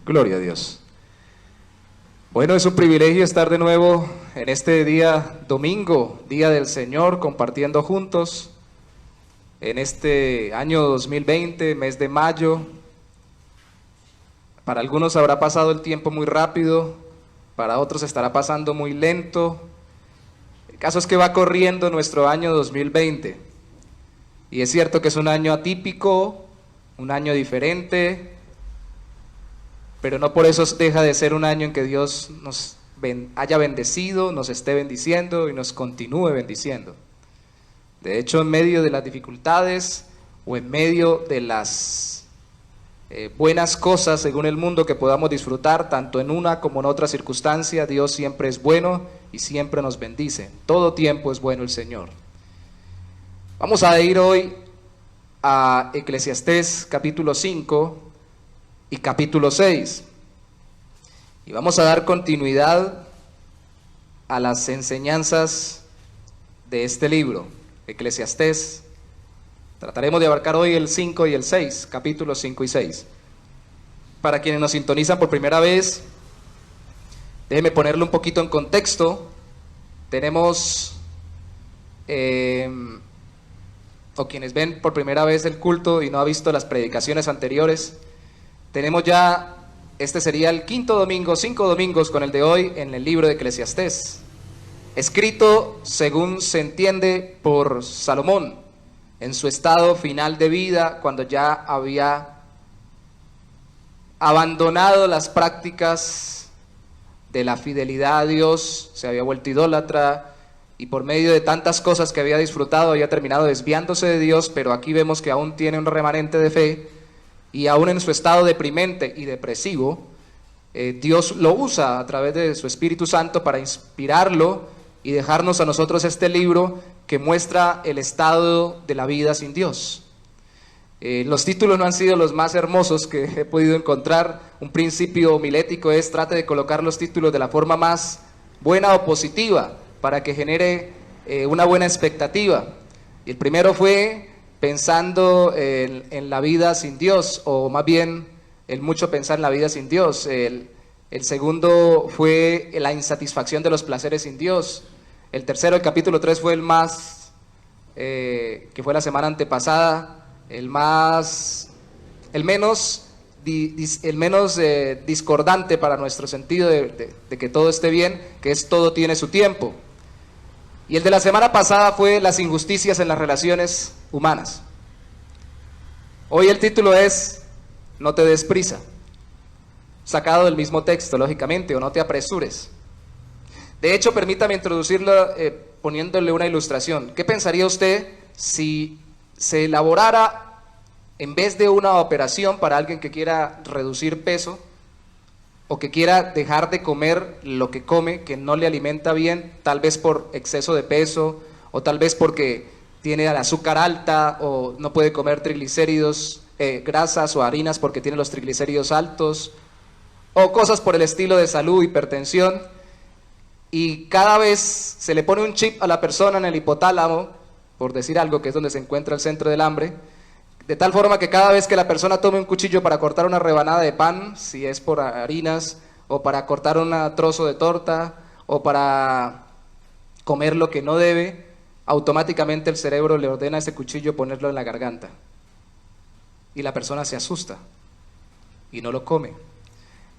Gloria a Dios. Bueno, es un privilegio estar de nuevo en este día domingo, Día del Señor, compartiendo juntos en este año 2020, mes de mayo. Para algunos habrá pasado el tiempo muy rápido, para otros estará pasando muy lento. El caso es que va corriendo nuestro año 2020. Y es cierto que es un año atípico, un año diferente, pero no por eso deja de ser un año en que Dios nos haya bendecido, nos esté bendiciendo y nos continúe bendiciendo. De hecho, en medio de las dificultades o en medio de las buenas cosas según el mundo que podamos disfrutar, tanto en una como en otra circunstancia, Dios siempre es bueno y siempre nos bendice. Todo tiempo es bueno el Señor. Vamos a ir hoy a Eclesiastés capítulo 5 y capítulo 6. Y vamos a dar continuidad a las enseñanzas de este libro, Eclesiastés. Trataremos de abarcar hoy el 5 y el 6, capítulos 5 y 6. Para quienes nos sintonizan por primera vez, déjenme ponerlo un poquito en contexto. Tenemos, o quienes ven por primera vez el culto y no ha visto las predicaciones anteriores, tenemos ya, este sería el quinto domingo, 5 domingos con el de hoy en el libro de Eclesiastés, escrito según se entiende por Salomón, en su estado final de vida, cuando ya había abandonado las prácticas de la fidelidad a Dios, se había vuelto idólatra, y por medio de tantas cosas que había disfrutado, había terminado desviándose de Dios, pero aquí vemos que aún tiene un remanente de fe, y aún en su estado deprimente y depresivo, Dios lo usa a través de su Espíritu Santo para inspirarlo y dejarnos a nosotros este libro que muestra el estado de la vida sin Dios. Los títulos no han sido los más hermosos que he podido encontrar. Un principio homilético es: trate de colocar los títulos de la forma más buena o positiva para que genere una buena expectativa. Y el primero fue pensando en la vida sin Dios, o más bien el mucho pensar en la vida sin Dios. El segundo fue la insatisfacción de los placeres sin Dios. El tercero, el capítulo 3, fue el más, que fue la semana antepasada, el menos discordante para nuestro sentido de que todo esté bien, que es todo tiene su tiempo. Y el de la semana pasada fue las injusticias en las relaciones humanas. Hoy el título es No te des prisa, sacado del mismo texto, lógicamente, o no te apresures. De hecho, permítame introducirlo poniéndole una ilustración. ¿Qué pensaría usted si se elaborara, en vez de una operación para alguien que quiera reducir peso, o que quiera dejar de comer lo que come, que no le alimenta bien, tal vez por exceso de peso, o tal vez porque tiene el azúcar alta, o no puede comer triglicéridos, grasas o harinas porque tiene los triglicéridos altos, o cosas por el estilo de salud, hipertensión, y cada vez se le pone un chip a la persona en el hipotálamo, por decir algo, que es donde se encuentra el centro del hambre, de tal forma que cada vez que la persona tome un cuchillo para cortar una rebanada de pan, si es por harinas, o para cortar un trozo de torta, o para comer lo que no debe, automáticamente el cerebro le ordena a ese cuchillo ponerlo en la garganta. Y la persona se asusta y no lo come.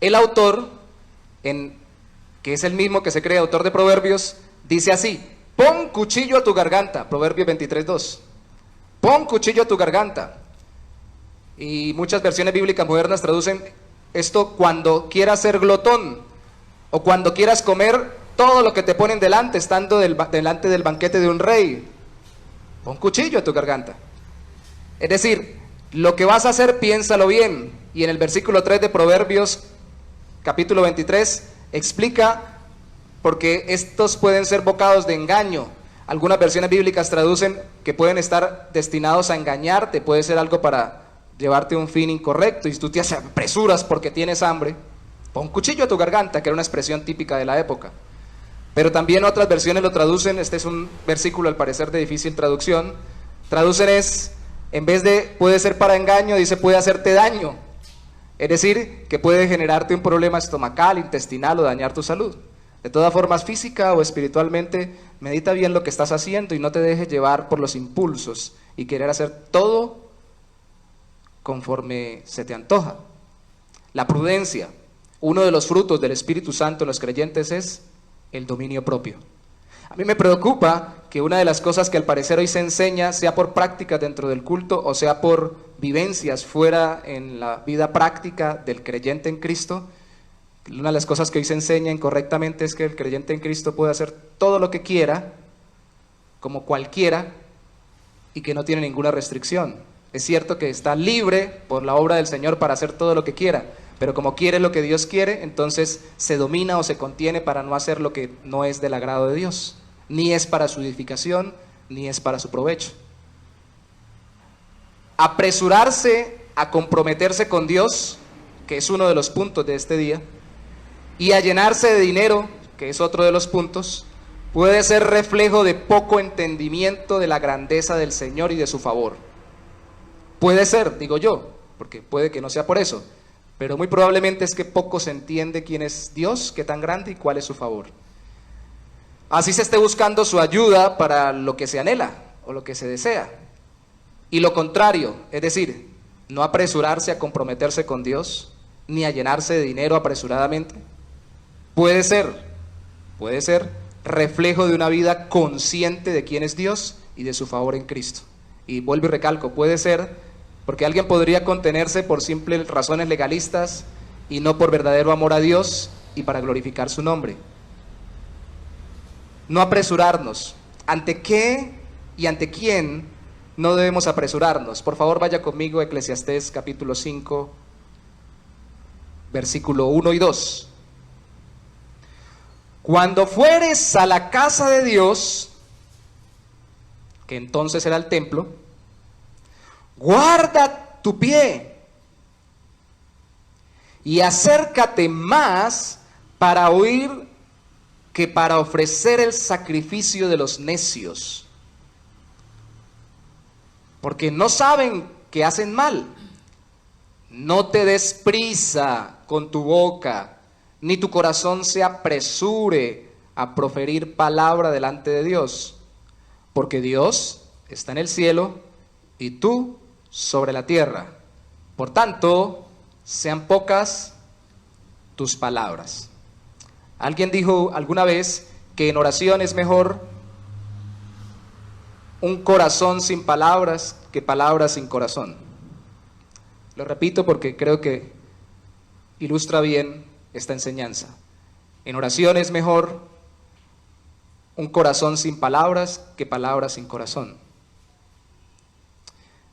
El autor, que es el mismo que se cree autor de Proverbios, dice así: pon cuchillo a tu garganta, Proverbios 23:2. Pon cuchillo a tu garganta. Y muchas versiones bíblicas modernas traducen esto: cuando quieras ser glotón, o cuando quieras comer todo lo que te ponen delante, estando delante del banquete de un rey. Pon cuchillo a tu garganta. Es decir, lo que vas a hacer, piénsalo bien. Y en el versículo 3 de Proverbios, capítulo 23, explica por qué estos pueden ser bocados de engaño. Algunas versiones bíblicas traducen que pueden estar destinados a engañarte, puede ser algo para llevarte a un fin incorrecto, y si tú te apresuras porque tienes hambre, pon cuchillo a tu garganta, que era una expresión típica de la época. Pero también otras versiones lo traducen, este es un versículo al parecer de difícil traducción, traducen es, en vez de puede ser para engaño, dice puede hacerte daño. Es decir, que puede generarte un problema estomacal, intestinal o dañar tu salud. De todas formas, física o espiritualmente, medita bien lo que estás haciendo y no te dejes llevar por los impulsos y querer hacer todo conforme se te antoja. La prudencia, uno de los frutos del Espíritu Santo en los creyentes es el dominio propio. A mí me preocupa que una de las cosas que al parecer hoy se enseña, sea por prácticas dentro del culto o sea por vivencias fuera en la vida práctica del creyente en Cristo, una de las cosas que hoy se enseña incorrectamente es que el creyente en Cristo puede hacer todo lo que quiera, como cualquiera, y que no tiene ninguna restricción. Es cierto que está libre por la obra del Señor para hacer todo lo que quiera, pero como quiere lo que Dios quiere, entonces se domina o se contiene para no hacer lo que no es del agrado de Dios. Ni es para su edificación, ni es para su provecho. Apresurarse a comprometerse con Dios, que es uno de los puntos de este día, y a llenarse de dinero, que es otro de los puntos, puede ser reflejo de poco entendimiento de la grandeza del Señor y de su favor. Puede ser, digo yo, porque puede que no sea por eso, pero muy probablemente es que poco se entiende quién es Dios, qué tan grande y cuál es su favor. Así se esté buscando su ayuda para lo que se anhela o lo que se desea. Y lo contrario, es decir, no apresurarse a comprometerse con Dios, ni a llenarse de dinero apresuradamente, puede ser reflejo de una vida consciente de quién es Dios y de su favor en Cristo. Y vuelvo y recalco, puede ser porque alguien podría contenerse por simples razones legalistas y no por verdadero amor a Dios y para glorificar su nombre. No apresurarnos. ¿Ante qué y ante quién no debemos apresurarnos? Por favor, vaya conmigo a Eclesiastés capítulo 5, versículo 1 y 2. Cuando fueres a la casa de Dios, que entonces era el templo, guarda tu pie y acércate más para oír que para ofrecer el sacrificio de los necios, porque no saben que hacen mal. No te des prisa con tu boca, ni tu corazón se apresure a proferir palabra delante de Dios, porque Dios está en el cielo y tú sobre la tierra. Por tanto, sean pocas tus palabras. Alguien dijo alguna vez que en oración es mejor un corazón sin palabras que palabras sin corazón. Lo repito porque creo que ilustra bien esta enseñanza. En oración es mejor un corazón sin palabras que palabras sin corazón.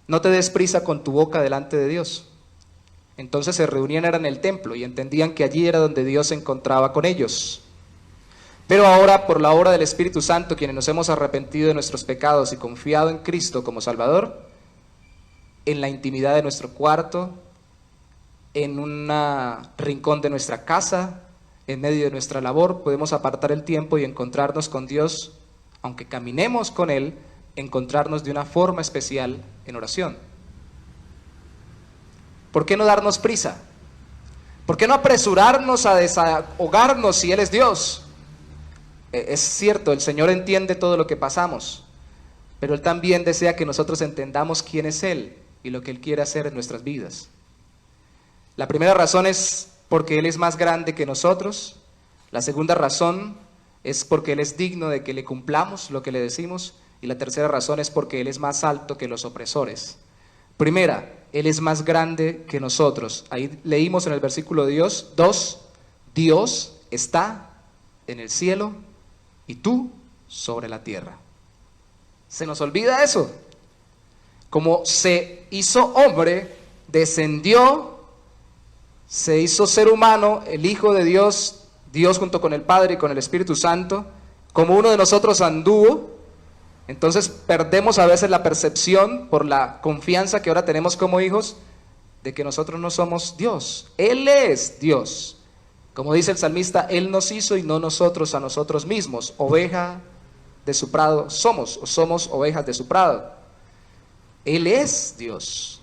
No te des prisa con tu boca delante de Dios. Entonces se reunían, eran en el templo y entendían que allí era donde Dios se encontraba con ellos. Pero ahora, por la obra del Espíritu Santo, quienes nos hemos arrepentido de nuestros pecados y confiado en Cristo como Salvador, en la intimidad de nuestro cuarto, en un rincón de nuestra casa, en medio de nuestra labor, podemos apartar el tiempo y encontrarnos con Dios, aunque caminemos con Él, encontrarnos de una forma especial en oración. ¿Por qué no darnos prisa? ¿Por qué no apresurarnos a desahogarnos si Él es Dios? Es cierto, el Señor entiende todo lo que pasamos, pero Él también desea que nosotros entendamos quién es Él y lo que Él quiere hacer en nuestras vidas. La primera razón es porque Él es más grande que nosotros. La segunda razón es porque Él es digno de que le cumplamos lo que le decimos. Y la tercera razón es porque Él es más alto que los opresores. Primera, Él es más grande que nosotros. Ahí leímos en el versículo 2, Dios está en el cielo y tú sobre la tierra. Se nos olvida eso. Como se hizo hombre, descendió, se hizo ser humano, el Hijo de Dios, Dios junto con el Padre y con el Espíritu Santo, como uno de nosotros anduvo. Entonces perdemos a veces la percepción por la confianza que ahora tenemos como hijos de que nosotros no somos Dios. Él es Dios. Como dice el salmista, Él nos hizo y no nosotros a nosotros mismos. Oveja de su prado somos, o somos ovejas de su prado. Él es Dios.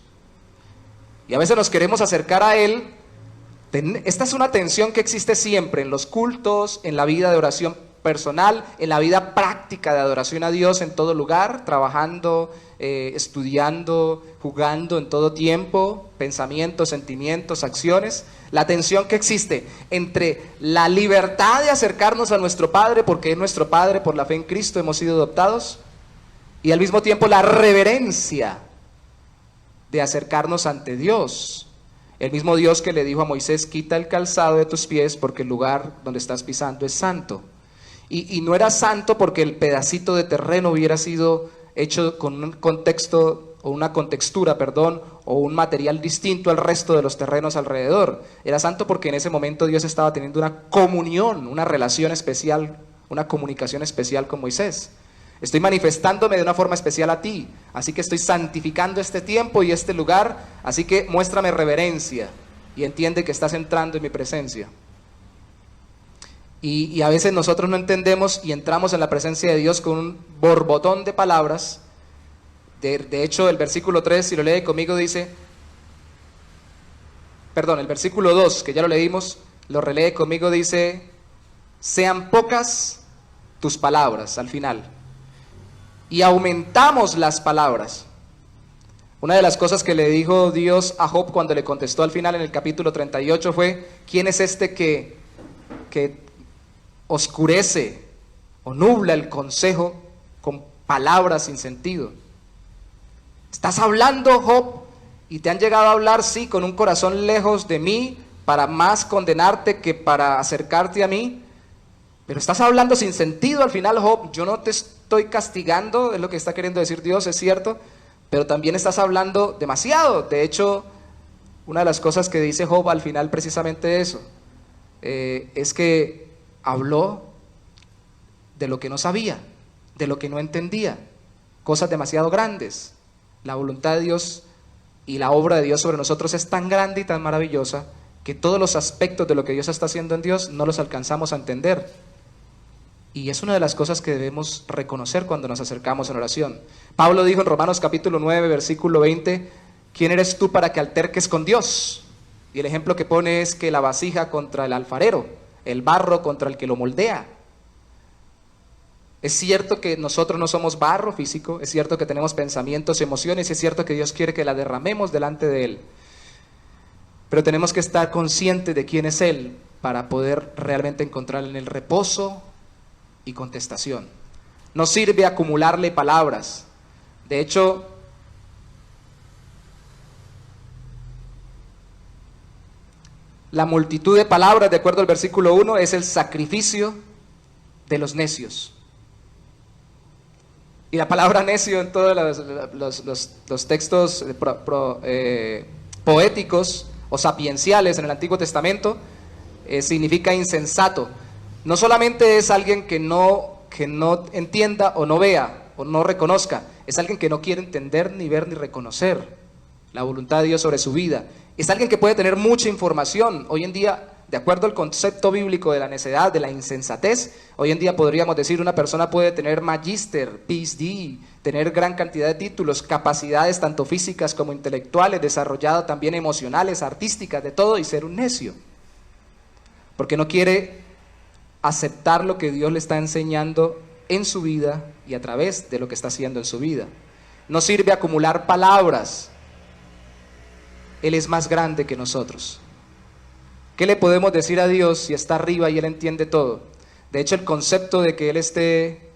Y a veces nos queremos acercar a Él Esta es una tensión que existe siempre en los cultos, en la vida de oración personal, en la vida práctica de adoración a Dios en todo lugar, trabajando, estudiando, jugando en todo tiempo, pensamientos, sentimientos, acciones. La tensión que existe entre la libertad de acercarnos a nuestro Padre, porque es nuestro Padre, por la fe en Cristo hemos sido adoptados, y al mismo tiempo la reverencia de acercarnos ante Dios. El mismo Dios que le dijo a Moisés: quita el calzado de tus pies porque el lugar donde estás pisando es santo. Y no era santo porque el pedacito de terreno hubiera sido hecho con un contexto o una contextura, o un material distinto al resto de los terrenos alrededor. Era santo porque en ese momento Dios estaba teniendo una comunión, una relación especial, una comunicación especial con Moisés. Estoy manifestándome de una forma especial a ti, así que estoy santificando este tiempo y este lugar, así que muéstrame reverencia y entiende que estás entrando en mi presencia. Y a veces nosotros no entendemos y entramos en la presencia de Dios con un borbotón de palabras. De hecho, el versículo 3, si lo lee conmigo, dice, el versículo 2, que ya lo leímos, lo relee conmigo, dice: sean pocas tus palabras, al final. Y aumentamos las palabras. Una de las cosas que le dijo Dios a Job cuando le contestó al final en el capítulo 38 fue: ¿quién es este que oscurece o nubla el consejo con palabras sin sentido? Estás hablando, Job, y te han llegado a hablar, sí, con un corazón lejos de mí, para más condenarte que para acercarte a mí, pero estás hablando sin sentido al final, Job. Yo no te estoy castigando, es lo que está queriendo decir Dios, es cierto, pero también estás hablando demasiado. De hecho, una de las cosas que dice Job al final, precisamente eso, es que habló de lo que no sabía, de lo que no entendía, cosas demasiado grandes. La voluntad de Dios y la obra de Dios sobre nosotros es tan grande y tan maravillosa que todos los aspectos de lo que Dios está haciendo en Dios no los alcanzamos a entender. Y es una de las cosas que debemos reconocer cuando nos acercamos en oración. Pablo dijo en Romanos capítulo 9, versículo 20, ¿quién eres tú para que alterques con Dios? Y el ejemplo que pone es que la vasija contra el alfarero, el barro contra el que lo moldea. Es cierto que nosotros no somos barro físico, es cierto que tenemos pensamientos, emociones, es cierto que Dios quiere que la derramemos delante de Él. Pero tenemos que estar conscientes de quién es Él para poder realmente encontrar en Él reposo y contestación. No sirve acumularle palabras. De hecho, la multitud de palabras, de acuerdo al versículo 1, es el sacrificio de los necios. Y la palabra necio en todos los textos poéticos o sapienciales en el Antiguo Testamento significa insensato. No solamente es alguien que no entienda o no vea o no reconozca, es alguien que no quiere entender, ni ver, ni reconocer la voluntad de Dios sobre su vida. Es alguien que puede tener mucha información. Hoy en día, de acuerdo al concepto bíblico de la necedad, de la insensatez, hoy en día podríamos decir una persona puede tener magíster, PhD, tener gran cantidad de títulos, capacidades tanto físicas como intelectuales, desarrolladas también emocionales, artísticas, de todo, y ser un necio. Porque no quiere aceptar lo que Dios le está enseñando en su vida y a través de lo que está haciendo en su vida. No sirve acumular palabras. Él es más grande que nosotros. ¿Qué le podemos decir a Dios si está arriba y Él entiende todo? De hecho, el concepto de que Él esté,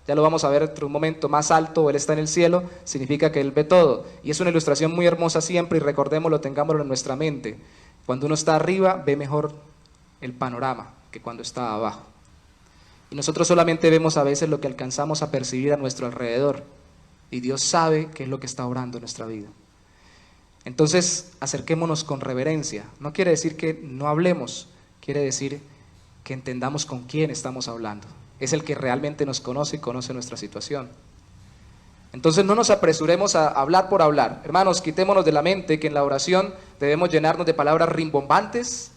ya lo vamos a ver dentro de un momento, más alto, o Él está en el cielo, significa que Él ve todo. Y es una ilustración muy hermosa siempre, y recordémoslo, tengámoslo en nuestra mente. Cuando uno está arriba, ve mejor el panorama que cuando está abajo. Y nosotros solamente vemos a veces lo que alcanzamos a percibir a nuestro alrededor. Y Dios sabe qué es lo que está obrando en nuestra vida. Entonces, acerquémonos con reverencia. No quiere decir que no hablemos, quiere decir que entendamos con quién estamos hablando. Es el que realmente nos conoce y conoce nuestra situación. Entonces no nos apresuremos a hablar por hablar. Hermanos, quitémonos de la mente que en la oración debemos llenarnos de palabras rimbombantes,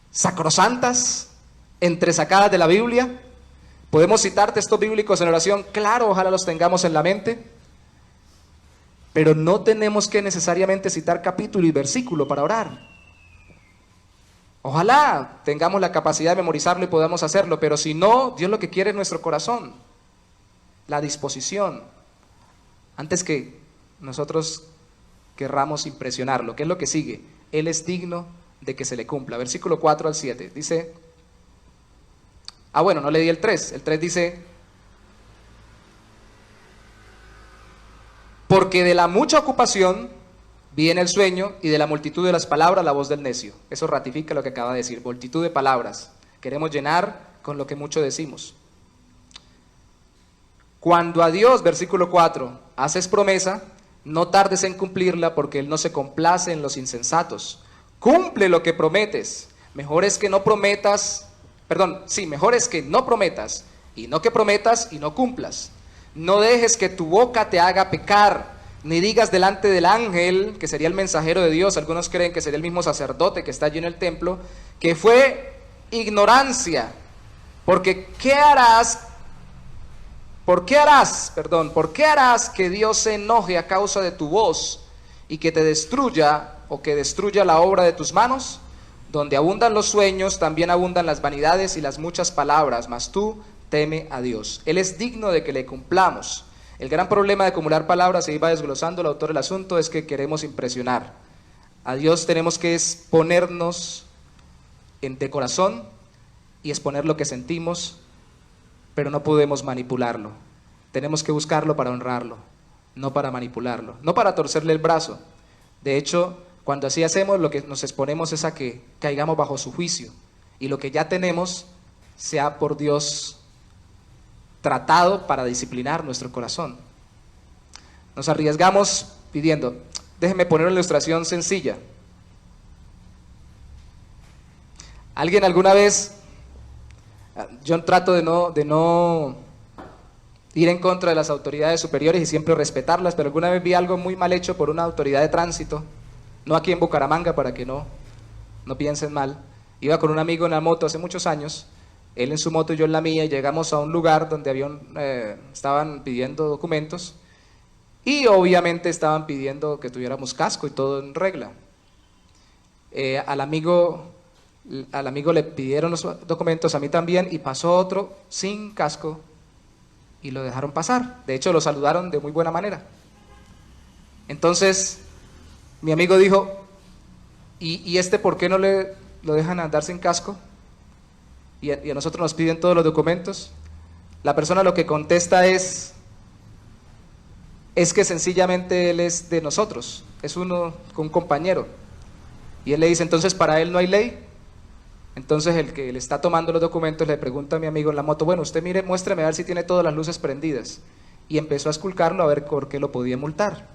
sacrosantas, entresacadas de la Biblia. Podemos citar textos bíblicos en oración, claro, ojalá los tengamos en la mente. Pero no tenemos que necesariamente citar capítulo y versículo para orar. Ojalá tengamos la capacidad de memorizarlo y podamos hacerlo, pero si no, Dios lo que quiere es nuestro corazón, la disposición, antes que nosotros querramos impresionarlo. ¿Qué es lo que sigue? Él es digno de que se le cumpla. Versículo 4 al 7 dice, bueno, no le di el 3. El 3 dice, porque de la mucha ocupación viene el sueño, y de la multitud de las palabras la voz del necio. Eso ratifica lo que acaba de decir, multitud de palabras. Queremos llenar con lo que mucho decimos. Cuando a Dios, versículo 4, haces promesa, no tardes en cumplirla, porque Él no se complace en los insensatos. Cumple lo que prometes. Mejor es que no prometas, mejor es que no prometas, y no que prometas y no cumplas. No dejes que tu boca te haga pecar, ni digas delante del ángel, que sería el mensajero de Dios, algunos creen que sería el mismo sacerdote que está allí en el templo, que fue ignorancia, porque ¿Por qué harás que Dios se enoje a causa de tu voz y que te destruya o que destruya la obra de tus manos? Donde abundan los sueños, también abundan las vanidades y las muchas palabras, mas tú teme a Dios. Él es digno de que le cumplamos. El gran problema de acumular palabras, se iba desglosando el autor del asunto, es que queremos impresionar. A Dios tenemos que ponernos de corazón y exponer lo que sentimos, pero no podemos manipularlo. Tenemos que buscarlo para honrarlo, no para manipularlo, no para torcerle el brazo. De hecho, cuando así hacemos, lo que nos exponemos es a que caigamos bajo su juicio, y lo que ya tenemos sea por Dios tratado para disciplinar nuestro corazón. Nos arriesgamos pidiendo, déjenme poner una ilustración sencilla. ¿Alguien alguna vez, yo trato de no ir en contra de las autoridades superiores y siempre respetarlas, pero alguna vez vi algo muy mal hecho por una autoridad de tránsito, no aquí en Bucaramanga, para que no piensen mal. Iba con un amigo en la moto hace muchos años, él en su moto y yo en la mía, y llegamos a un lugar donde estaban pidiendo documentos, y obviamente estaban pidiendo que tuviéramos casco y todo en regla. Al amigo le pidieron los documentos, a mí también, y pasó otro sin casco y lo dejaron pasar. De hecho, lo saludaron de muy buena manera. Entonces mi amigo dijo, ¿y este por qué no lo dejan andar sin casco? Y a nosotros nos piden todos los documentos. La persona lo que contesta es que sencillamente él es de nosotros, es un compañero. Y él le dice, entonces para él no hay ley. Entonces el que le está tomando los documentos le pregunta a mi amigo en la moto, bueno, usted mire, muéstreme a ver si tiene todas las luces prendidas. Y empezó a esculcarlo a ver por qué lo podía multar.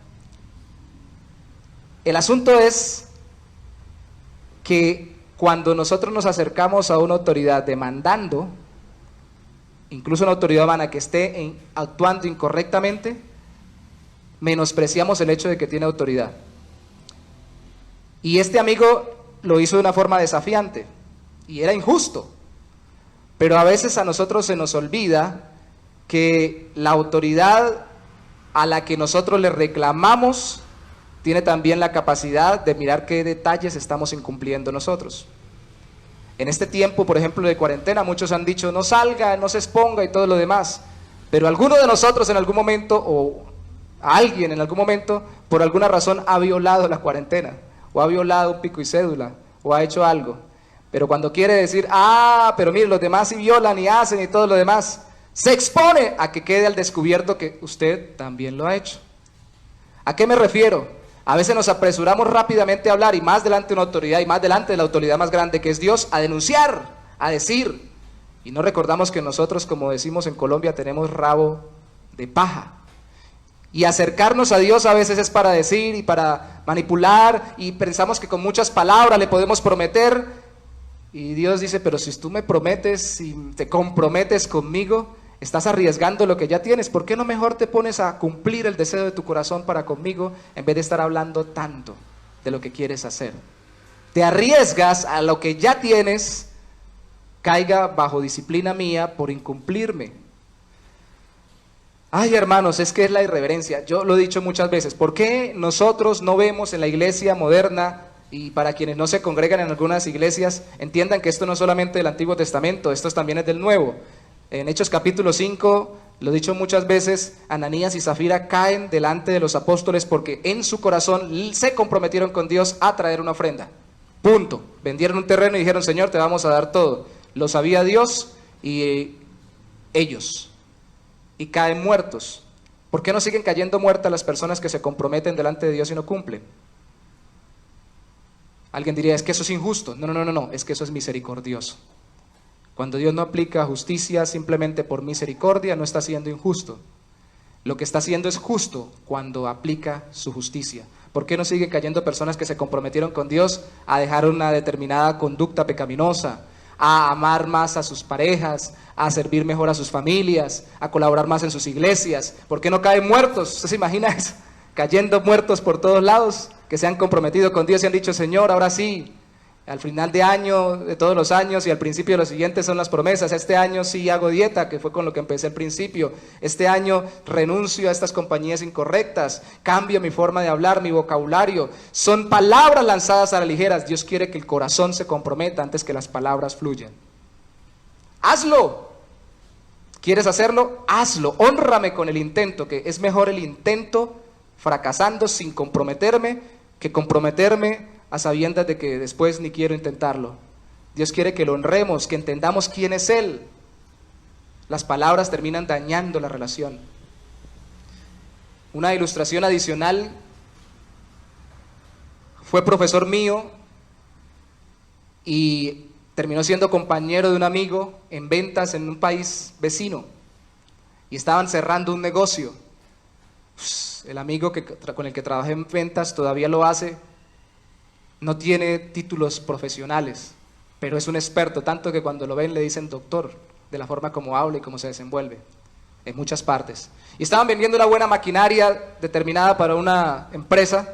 El asunto es que cuando nosotros nos acercamos a una autoridad demandando, incluso una autoridad humana que esté actuando incorrectamente, menospreciamos el hecho de que tiene autoridad. Y este amigo lo hizo de una forma desafiante, y era injusto. Pero a veces a nosotros se nos olvida que la autoridad a la que nosotros le reclamamos tiene también la capacidad de mirar qué detalles estamos incumpliendo nosotros. En este tiempo, por ejemplo, de cuarentena, muchos han dicho, no salga, no se exponga y todo lo demás. Pero alguno de nosotros en algún momento, o alguien en algún momento, por alguna razón ha violado la cuarentena, o ha violado un pico y cédula, o ha hecho algo. Pero cuando quiere decir, pero mire, los demás sí violan y hacen y todo lo demás, se expone a que quede al descubierto que usted también lo ha hecho. ¿A qué me refiero? A veces nos apresuramos rápidamente a hablar, y más delante de una autoridad, y más delante de la autoridad más grande que es Dios, a denunciar, a decir, y no recordamos que nosotros, como decimos en Colombia, tenemos rabo de paja. Y acercarnos a Dios a veces es para decir y para manipular, y pensamos que con muchas palabras le podemos prometer. Y Dios dice, pero si tú me prometes, si te comprometes conmigo, estás arriesgando lo que ya tienes. ¿Por qué no mejor te pones a cumplir el deseo de tu corazón para conmigo, en vez de estar hablando tanto de lo que quieres hacer? Te arriesgas a lo que ya tienes, caiga bajo disciplina mía por incumplirme. Ay, hermanos, es que es la irreverencia. Yo lo he dicho muchas veces. ¿Por qué nosotros no vemos en la iglesia moderna y para quienes no se congregan en algunas iglesias, entiendan que esto no es solamente del Antiguo Testamento, esto también es del Nuevo. En Hechos capítulo 5, lo he dicho muchas veces, Ananías y Zafira caen delante de los apóstoles porque en su corazón se comprometieron con Dios a traer una ofrenda. Punto. Vendieron un terreno y dijeron, Señor, te vamos a dar todo. Lo sabía Dios y ellos. Y caen muertos. ¿Por qué no siguen cayendo muertas las personas que se comprometen delante de Dios y no cumplen? Alguien diría, es que eso es injusto. No, es que eso es misericordioso. Cuando Dios no aplica justicia simplemente por misericordia, no está siendo injusto. Lo que está haciendo es justo cuando aplica su justicia. ¿Por qué no siguen cayendo personas que se comprometieron con Dios a dejar una determinada conducta pecaminosa, a amar más a sus parejas, a servir mejor a sus familias, a colaborar más en sus iglesias? ¿Por qué no caen muertos? ¿Usted se imagina eso? Cayendo muertos por todos lados, que se han comprometido con Dios y han dicho, Señor, ahora sí, al final de año, de todos los años y al principio de los siguientes son las promesas. Este año sí hago dieta, que fue con lo que empecé al principio. Este año renuncio a estas compañías incorrectas, cambio mi forma de hablar, mi vocabulario. Son palabras lanzadas a la ligera. Dios quiere que el corazón se comprometa antes que las palabras fluyan. Hazlo. ¿Quieres hacerlo? Hazlo. Hónrame con el intento, que es mejor el intento fracasando sin comprometerme que comprometerme a sabiendas de que después ni quiero intentarlo. Dios quiere que lo honremos, que entendamos quién es Él. Las palabras terminan dañando la relación. Una ilustración adicional, fue profesor mío y terminó siendo compañero de un amigo en ventas en un país vecino y estaban cerrando un negocio. El amigo con el que trabajé en ventas todavía lo hace. No tiene títulos profesionales, pero es un experto, tanto que cuando lo ven le dicen doctor, de la forma como habla y cómo se desenvuelve, en muchas partes. Y estaban vendiendo una buena maquinaria determinada para una empresa,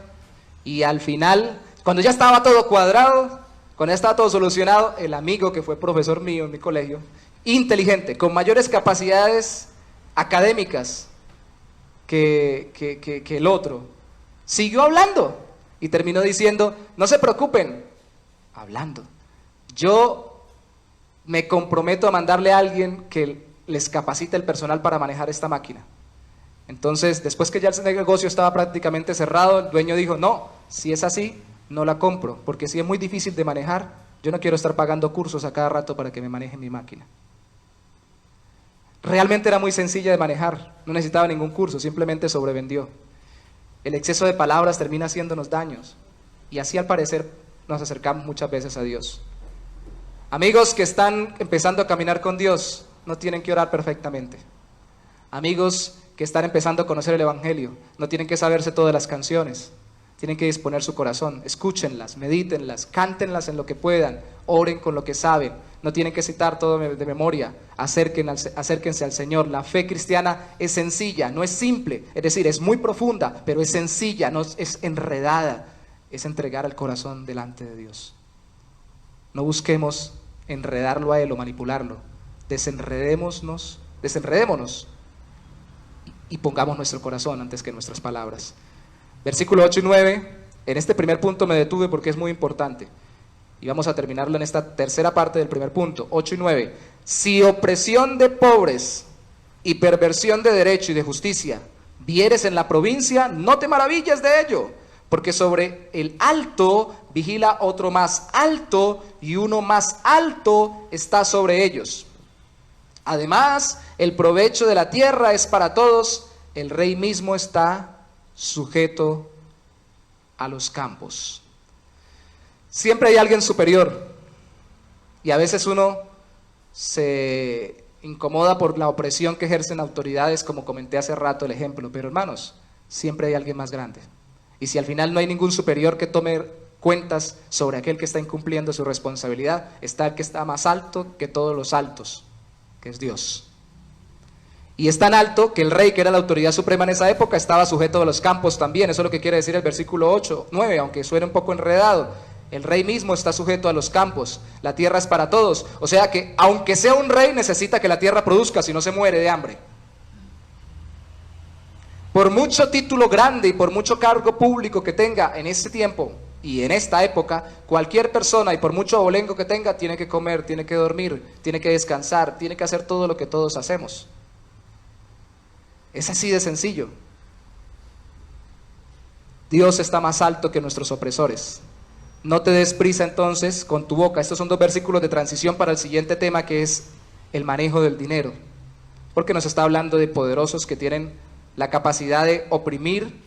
y al final, cuando ya estaba todo cuadrado, cuando ya estaba todo solucionado, el amigo que fue profesor mío en mi colegio, inteligente, con mayores capacidades académicas que el otro, siguió hablando. Y terminó diciendo, no se preocupen, hablando, yo me comprometo a mandarle a alguien que les capacite el personal para manejar esta máquina. Entonces, después que ya el negocio estaba prácticamente cerrado, el dueño dijo, no, si es así, no la compro, porque si es muy difícil de manejar, yo no quiero estar pagando cursos a cada rato para que me maneje mi máquina. Realmente era muy sencilla de manejar, no necesitaba ningún curso, simplemente sobrevendió. El exceso de palabras termina haciéndonos daños y así al parecer nos acercamos muchas veces a Dios. Amigos que están empezando a caminar con Dios no tienen que orar perfectamente. Amigos que están empezando a conocer el Evangelio no tienen que saberse todas las canciones. Tienen que disponer su corazón, escúchenlas, medítenlas, cántenlas en lo que puedan, oren con lo que saben. No tienen que citar todo de memoria, acérquense al Señor. La fe cristiana es sencilla, no es simple, es decir, es muy profunda, pero es sencilla, no es enredada, es entregar el corazón delante de Dios. No busquemos enredarlo a Él o manipularlo, desenredémonos y pongamos nuestro corazón antes que nuestras palabras. Versículo 8 y 9, en este primer punto me detuve porque es muy importante. Y vamos a terminarlo en esta tercera parte del primer punto, 8 y 9. Si opresión de pobres y perversión de derecho y de justicia vieres en la provincia, no te maravilles de ello, porque sobre el alto vigila otro más alto y uno más alto está sobre ellos. Además, el provecho de la tierra es para todos, el rey mismo está sujeto a los campos. Siempre hay alguien superior y a veces uno se incomoda por la opresión que ejercen autoridades, como comenté hace rato el ejemplo, pero hermanos, siempre hay alguien más grande. Y si al final no hay ningún superior que tome cuentas sobre aquel que está incumpliendo su responsabilidad, está el que está más alto que todos los altos, que es Dios. Y es tan alto que el rey, que era la autoridad suprema en esa época, estaba sujeto a los campos también. Eso es lo que quiere decir el versículo 9, aunque suene un poco enredado. El rey mismo está sujeto a los campos. La tierra es para todos. O sea que, aunque sea un rey, necesita que la tierra produzca, si no se muere de hambre. Por mucho título grande y por mucho cargo público que tenga en este tiempo, Y en esta época, cualquier persona, y por mucho abolengo que tenga, tiene que comer, tiene que dormir, tiene que descansar, tiene que hacer todo lo que todos hacemos. Es así de sencillo. Dios está más alto que nuestros opresores. No te des prisa entonces con tu boca. Estos son 2 versículos de transición para el siguiente tema, que es el manejo del dinero. Porque nos está hablando de poderosos que tienen la capacidad de oprimir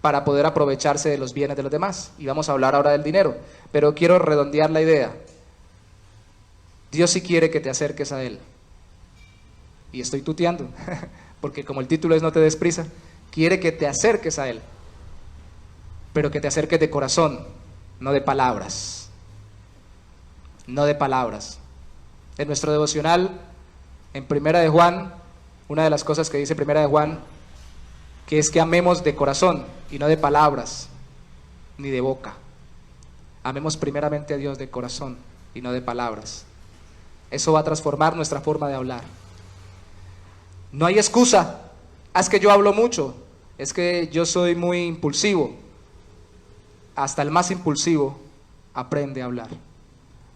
para poder aprovecharse de los bienes de los demás. Y vamos a hablar ahora del dinero, pero quiero redondear la idea. Dios sí quiere que te acerques a Él. Y estoy tuteando, porque como el título es No te des prisa, quiere que te acerques a Él, pero que te acerques de corazón, no de palabras. No de palabras. En nuestro devocional, en Primera de Juan, una de las cosas que dice Primera de Juan, que es que amemos de corazón y no de palabras, ni de boca. Amemos primeramente a Dios de corazón y no de palabras. Eso va a transformar nuestra forma de hablar. No hay excusa. Es que yo hablo mucho, es que yo soy muy impulsivo. Hasta el más impulsivo aprende a hablar.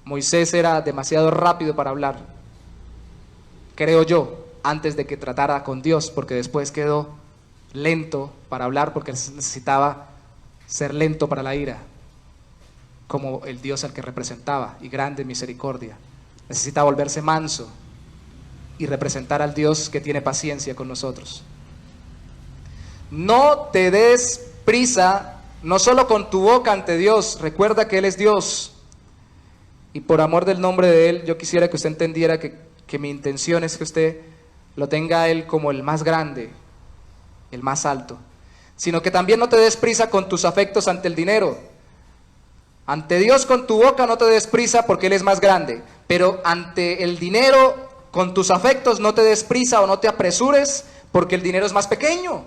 Moisés era demasiado rápido para hablar, creo yo, antes de que tratara con Dios, porque después quedó lento para hablar, porque necesitaba ser lento para la ira, como el Dios al que representaba, y grande en misericordia. Necesita volverse manso y representar al Dios que tiene paciencia con nosotros. No te des prisa, no solo con tu boca ante Dios, recuerda que Él es Dios, y por amor del nombre de Él, yo quisiera que usted entendiera que mi intención es que usted lo tenga a Él como el más grande, el más alto, sino que también no te des prisa con tus afectos ante el dinero. Ante Dios con tu boca no te des prisa porque Él es más grande, pero ante el dinero con tus afectos no te des prisa o no te apresures porque el dinero es más pequeño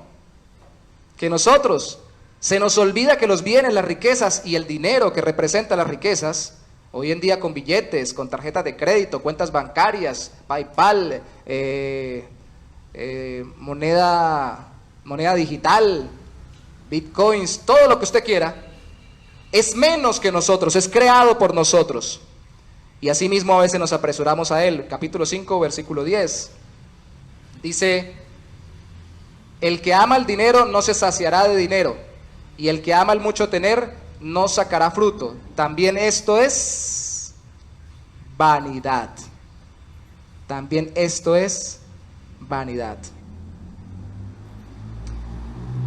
que nosotros. Se nos olvida que los bienes, las riquezas y el dinero que representa las riquezas, hoy en día con billetes, con tarjetas de crédito, cuentas bancarias, PayPal, moneda digital, bitcoins, todo lo que usted quiera, es menos que nosotros, es creado por nosotros. Y asimismo a veces nos apresuramos a Él. Capítulo 5, versículo 10. Dice, el que ama el dinero no se saciará de dinero, y el que ama el mucho tener no sacará fruto. También esto es vanidad. También esto es vanidad.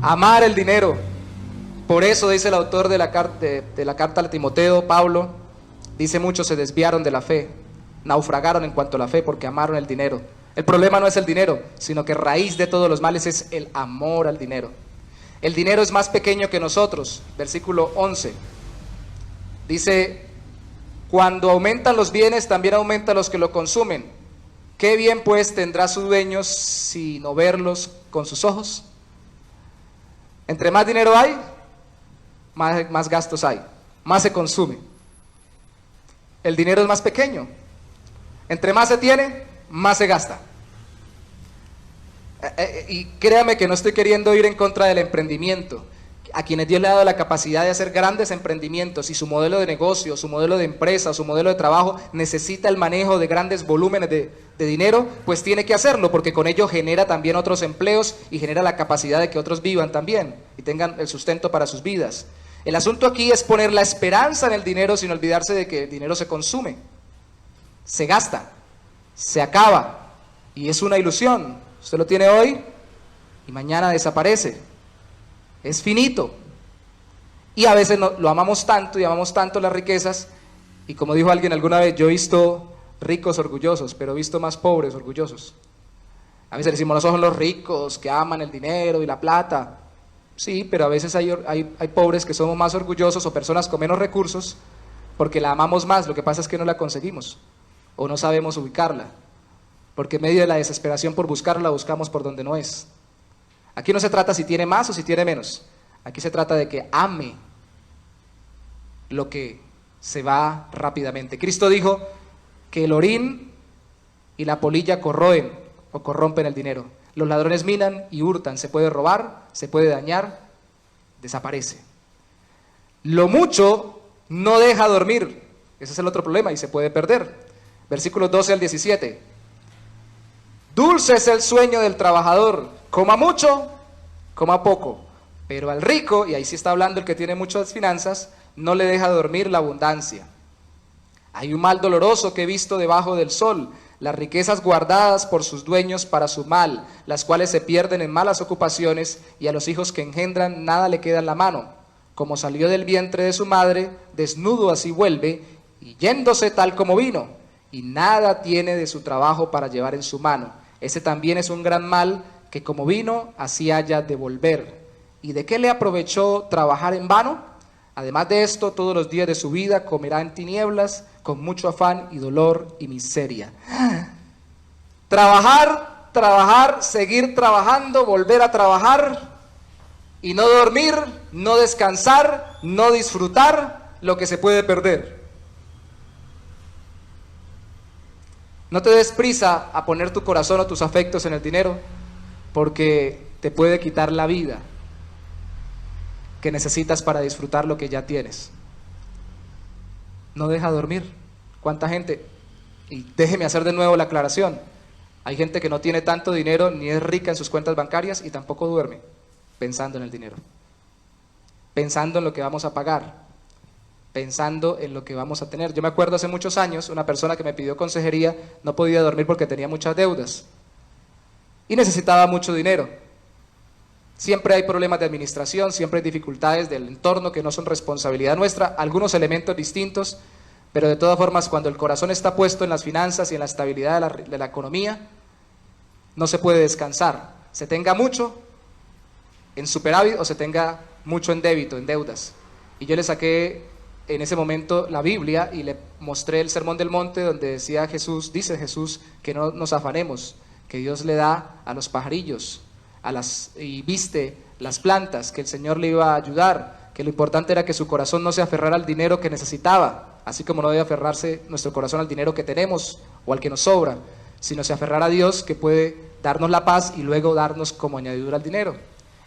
Amar el dinero. Por eso dice el autor de la carta a Timoteo, Pablo, dice muchos se desviaron de la fe, naufragaron en cuanto a la fe porque amaron el dinero. El problema no es el dinero, sino que raíz de todos los males es el amor al dinero. El dinero es más pequeño que nosotros. Versículo 11. Dice, cuando aumentan los bienes, también aumentan los que lo consumen. ¿Qué bien pues tendrá su dueño si no verlos con sus ojos? Entre más dinero hay, más gastos hay, más se consume. El dinero es más pequeño. Entre más se tiene, más se gasta. Y créame que no estoy queriendo ir en contra del emprendimiento. A quienes Dios le ha dado la capacidad de hacer grandes emprendimientos y su modelo de negocio, su modelo de empresa, su modelo de trabajo necesita el manejo de grandes volúmenes de dinero, pues tiene que hacerlo, porque con ello genera también otros empleos y genera la capacidad de que otros vivan también y tengan el sustento para sus vidas. El asunto aquí es poner la esperanza en el dinero sin olvidarse de que el dinero se consume, se gasta, se acaba y es una ilusión. Usted lo tiene hoy y mañana desaparece. Es finito. Y a veces lo amamos tanto y amamos tanto las riquezas, y como dijo alguien alguna vez, yo he visto ricos orgullosos, pero he visto más pobres orgullosos. A veces decimos, no son los ricos que aman el dinero y la plata. Sí, pero a veces hay pobres que somos más orgullosos, o personas con menos recursos, porque la amamos más. Lo que pasa es que no la conseguimos o no sabemos ubicarla, porque en medio de la desesperación por buscarla, la buscamos por donde no es. Aquí no se trata si tiene más o si tiene menos. Aquí se trata de que ame lo que se va rápidamente. Cristo dijo que el orín y la polilla corroen o corrompen el dinero. Los ladrones minan y hurtan. Se puede robar, se puede dañar, desaparece. Lo mucho no deja dormir. Ese es el otro problema y se puede perder. Versículos 12 al 17. Dulce es el sueño del trabajador, coma mucho, coma poco, pero al rico, y ahí sí está hablando el que tiene muchas finanzas, no le deja dormir la abundancia. Hay un mal doloroso que he visto debajo del sol, las riquezas guardadas por sus dueños para su mal, las cuales se pierden en malas ocupaciones, y a los hijos que engendran nada le queda en la mano. Como salió del vientre de su madre, desnudo así vuelve, y yéndose tal como vino, y nada tiene de su trabajo para llevar en su mano. Ese también es un gran mal, que como vino, así haya de volver. ¿Y de qué le aprovechó trabajar en vano? Además de esto, todos los días de su vida comerá en tinieblas, con mucho afán y dolor y miseria. Trabajar, trabajar, seguir trabajando, volver a trabajar, y no dormir, no descansar, no disfrutar lo que se puede perder. No te des prisa a poner tu corazón o tus afectos en el dinero, porque te puede quitar la vida que necesitas para disfrutar lo que ya tienes. No deja dormir. ¿Cuánta gente? Y déjeme hacer de nuevo la aclaración. Hay gente que no tiene tanto dinero, ni es rica en sus cuentas bancarias y tampoco duerme pensando en el dinero, pensando en lo que vamos a pagar, pensando en lo que vamos a tener. Yo me acuerdo hace muchos años, una persona que me pidió consejería no podía dormir porque tenía muchas deudas y necesitaba mucho dinero. Siempre hay problemas de administración, siempre hay dificultades del entorno que no son responsabilidad nuestra, algunos elementos distintos, pero de todas formas, cuando el corazón está puesto en las finanzas y en la estabilidad de la economía, no se puede descansar. Se tenga mucho en superávit o se tenga mucho en débito, en deudas. Y yo le saqué en ese momento la Biblia y le mostré el Sermón del Monte, donde dice Jesús, que no nos afanemos, que Dios le da a los pajarillos y viste las plantas, que el Señor le iba a ayudar, que lo importante era que su corazón no se aferrara al dinero que necesitaba, así como no debe aferrarse nuestro corazón al dinero que tenemos o al que nos sobra, sino se aferrara a Dios, que puede darnos la paz y luego darnos como añadidura al dinero.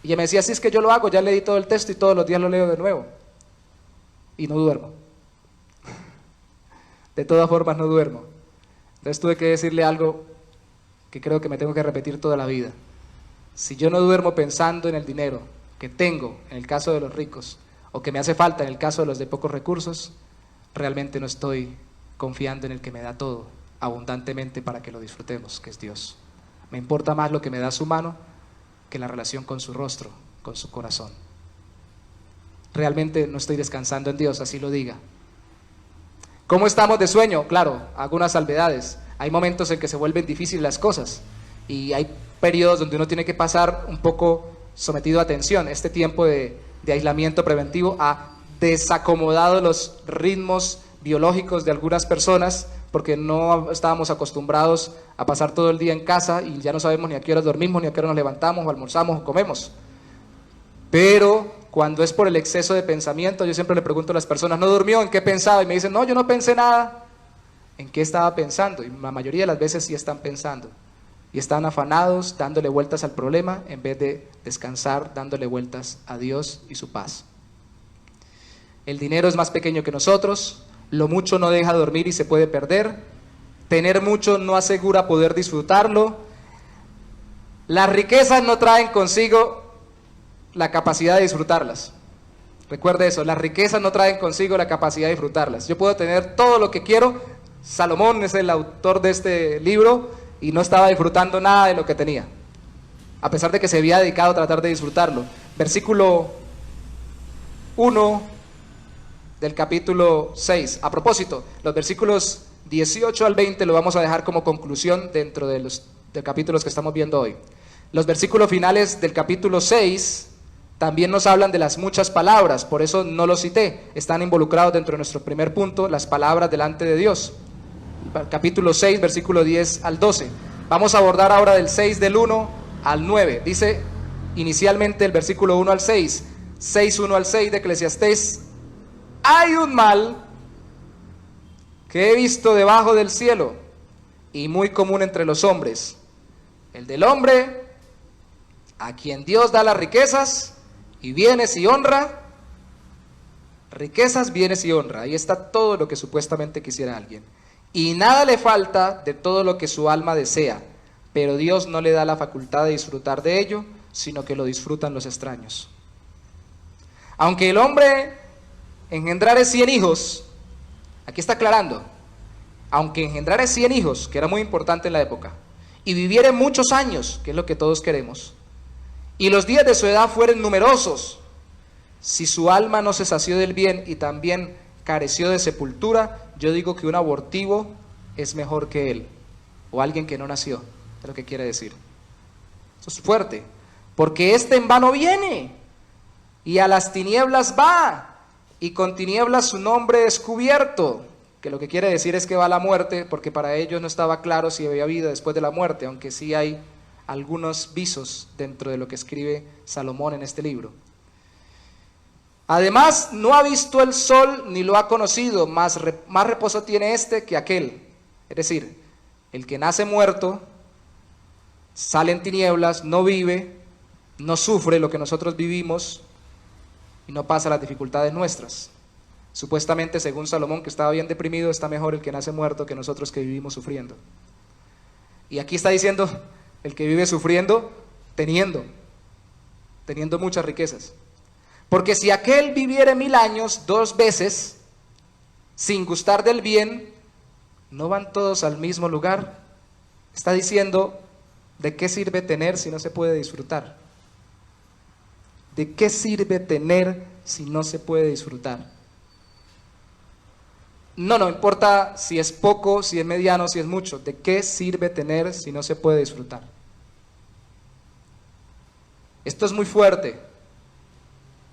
Y ella me decía, sí, es que yo lo hago, ya leí todo el texto y todos los días lo leo de nuevo y no duermo. De todas formas no duermo. Entonces tuve que decirle algo que creo que me tengo que repetir toda la vida. Si yo no duermo pensando en el dinero que tengo, en el caso de los ricos, o que me hace falta en el caso de los de pocos recursos, realmente no estoy confiando en el que me da todo abundantemente para que lo disfrutemos, que es Dios. Me importa más lo que me da su mano que la relación con su rostro, con su corazón. Realmente no estoy descansando en Dios, así lo diga. ¿Cómo estamos de sueño? Claro, algunas salvedades. Hay momentos en que se vuelven difíciles las cosas y hay periodos donde uno tiene que pasar un poco sometido a atención. Este tiempo de aislamiento preventivo ha desacomodado los ritmos biológicos de algunas personas porque no estábamos acostumbrados a pasar todo el día en casa y ya no sabemos ni a qué hora dormimos, ni a qué hora nos levantamos, o almorzamos, o comemos. Pero cuando es por el exceso de pensamiento, yo siempre le pregunto a las personas, ¿no durmió? ¿En qué pensaba? Y me dicen, no, yo no pensé nada. ¿En qué estaba pensando? Y la mayoría de las veces sí están pensando. Y están afanados, dándole vueltas al problema, en vez de descansar, dándole vueltas a Dios y su paz. El dinero es más pequeño que nosotros, lo mucho no deja dormir y se puede perder, tener mucho no asegura poder disfrutarlo, las riquezas no traen consigo la capacidad de disfrutarlas. Recuerde eso, las riquezas no traen consigo la capacidad de disfrutarlas. Yo puedo tener todo lo que quiero, Salomón es el autor de este libro y no estaba disfrutando nada de lo que tenía, a pesar de que se había dedicado a tratar de disfrutarlo. Versículo 1 del capítulo 6. A propósito, los versículos 18 al 20 lo vamos a dejar como conclusión dentro de los capítulos que estamos viendo hoy. Los versículos finales del capítulo 6 también nos hablan de las muchas palabras, por eso no los cité, están involucrados dentro de nuestro primer punto, las palabras delante de Dios. Capítulo 6, versículo 10 al 12. Vamos a abordar ahora del 6 del 1 al 9. Dice inicialmente el versículo 1 al 6, 1 al 6 de Eclesiastés: hay un mal que he visto debajo del cielo y muy común entre los hombres, el del hombre a quien Dios da las riquezas y bienes y honra, riquezas, bienes y honra. Ahí está todo lo que supuestamente quisiera alguien. Y nada le falta de todo lo que su alma desea, pero Dios no le da la facultad de disfrutar de ello, sino que lo disfrutan los extraños. Aunque el hombre engendrare 100 hijos, aquí está aclarando, aunque engendrare 100 hijos, que era muy importante en la época, y viviere muchos años, que es lo que todos queremos, y los días de su edad fueren numerosos, si su alma no se sació del bien y también careció de sepultura, yo digo que un abortivo es mejor que él, o alguien que no nació, es lo que quiere decir. Eso es fuerte, porque este en vano viene, y a las tinieblas va, y con tinieblas su nombre es cubierto, que lo que quiere decir es que va a la muerte, porque para ellos no estaba claro si había vida después de la muerte, aunque sí hay algunos visos dentro de lo que escribe Salomón en este libro. Además, no ha visto el sol ni lo ha conocido, más reposo tiene este que aquel. Es decir, el que nace muerto, sale en tinieblas, no vive, no sufre lo que nosotros vivimos y no pasa las dificultades nuestras. Supuestamente, según Salomón, que estaba bien deprimido, está mejor el que nace muerto que nosotros que vivimos sufriendo. Y aquí está diciendo el que vive sufriendo, teniendo muchas riquezas. Porque si aquel viviere 1000 años 2 veces, sin gustar del bien, ¿no van todos al mismo lugar? Está diciendo, ¿de qué sirve tener si no se puede disfrutar? ¿De qué sirve tener si no se puede disfrutar? No importa si es poco, si es mediano, si es mucho. ¿De qué sirve tener si no se puede disfrutar? Esto es muy fuerte.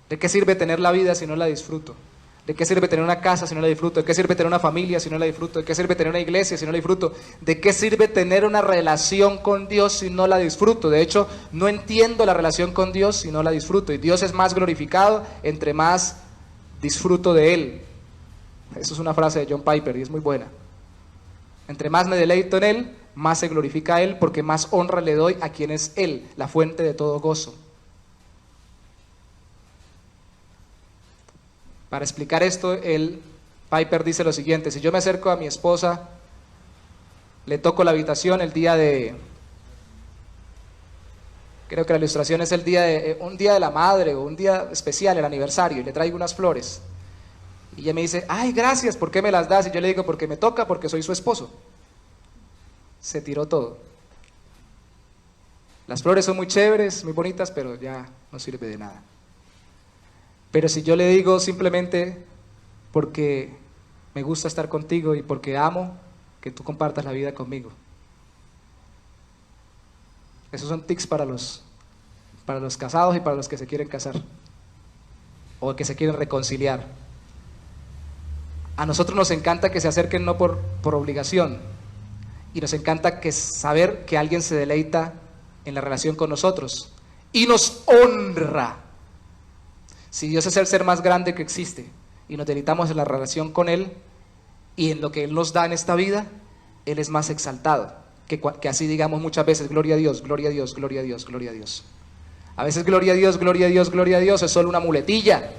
¿De qué sirve tener la vida si no la disfruto? ¿De qué sirve tener una casa si no la disfruto? ¿De qué sirve tener una familia si no la disfruto? ¿De qué sirve tener una iglesia si no la disfruto? ¿De qué sirve tener una relación con Dios si no la disfruto? De hecho, no entiendo la relación con Dios si no la disfruto. Y Dios es más glorificado entre más disfruto de Él. Eso es una frase de John Piper y es muy buena. Entre más me deleito en Él, más se glorifica a Él, porque más honra le doy a quien es Él, la fuente de todo gozo. Para explicar esto, Piper dice lo siguiente: si yo me acerco a mi esposa, le toco la habitación el día de, creo que la ilustración es un día de la madre o un día especial, el aniversario, y le traigo unas flores, y ella me dice, ay, gracias, ¿por qué me las das? Y yo le digo, porque me toca, porque soy su esposo. Se tiró todo. Las flores son muy chéveres, muy bonitas, pero ya no sirve de nada. Pero si yo le digo simplemente porque me gusta estar contigo y porque amo que tú compartas la vida conmigo. Esos son tics para los casados y para los que se quieren casar o que se quieren reconciliar. A nosotros nos encanta que se acerquen no por obligación, y nos encanta saber que alguien se deleita en la relación con nosotros y nos honra. Si Dios es el ser más grande que existe y nos deleitamos en la relación con Él y en lo que Él nos da en esta vida, Él es más exaltado. Que así digamos muchas veces, gloria a Dios, gloria a Dios, gloria a Dios, gloria a Dios. A veces gloria a Dios, gloria a Dios, gloria a Dios es solo una muletilla.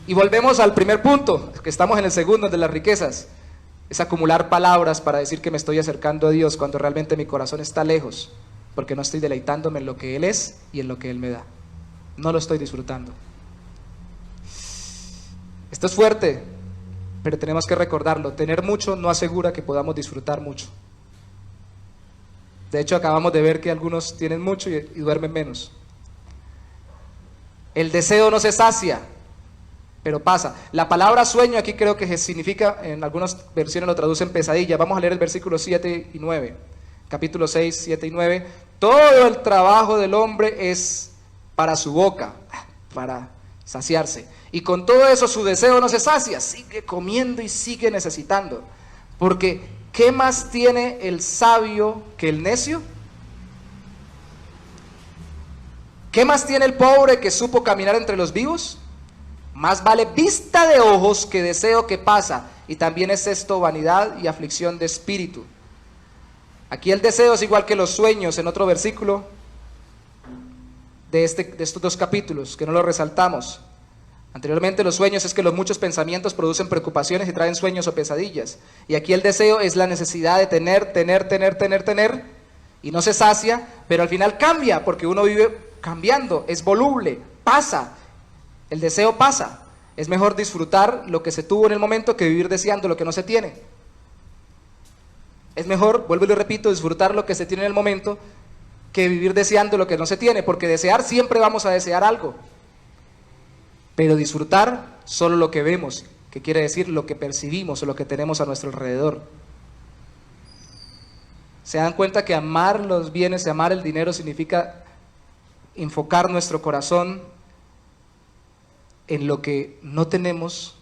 Y volvemos al primer punto, que estamos en el segundo de las riquezas. Es acumular palabras para decir que me estoy acercando a Dios cuando realmente mi corazón está lejos, porque no estoy deleitándome en lo que Él es y en lo que Él me da. No lo estoy disfrutando. Esto es fuerte, pero tenemos que recordarlo. Tener mucho no asegura que podamos disfrutar mucho. De hecho, acabamos de ver que algunos tienen mucho y duermen menos. El deseo no se sacia, pero pasa. La palabra sueño aquí creo que significa, en algunas versiones lo traducen pesadilla. Vamos a leer el versículo 7 y 9. Capítulo 6, 7 y 9. Todo el trabajo del hombre es para su boca, para saciarse. Y con todo eso su deseo no se sacia, sigue comiendo y sigue necesitando. Porque ¿qué más tiene el sabio que el necio? ¿Qué más tiene el pobre que supo caminar entre los vivos? Más vale vista de ojos que deseo que pasa, y también es esto vanidad y aflicción de espíritu. Aquí el deseo es igual que los sueños, en otro versículo de estos 2 capítulos, que no lo resaltamos. Anteriormente los sueños es que los muchos pensamientos producen preocupaciones y traen sueños o pesadillas. Y aquí el deseo es la necesidad de tener, y no se sacia, pero al final cambia, porque uno vive cambiando, es voluble, pasa, el deseo pasa. Es mejor disfrutar lo que se tuvo en el momento que vivir deseando lo que no se tiene. Es mejor, vuelvo y lo repito, disfrutar lo que se tiene en el momento que vivir deseando lo que no se tiene, porque desear siempre vamos a desear algo. Pero disfrutar solo lo que vemos, que quiere decir lo que percibimos o lo que tenemos a nuestro alrededor. Se dan cuenta que amar los bienes y amar el dinero significa enfocar nuestro corazón en lo que no tenemos,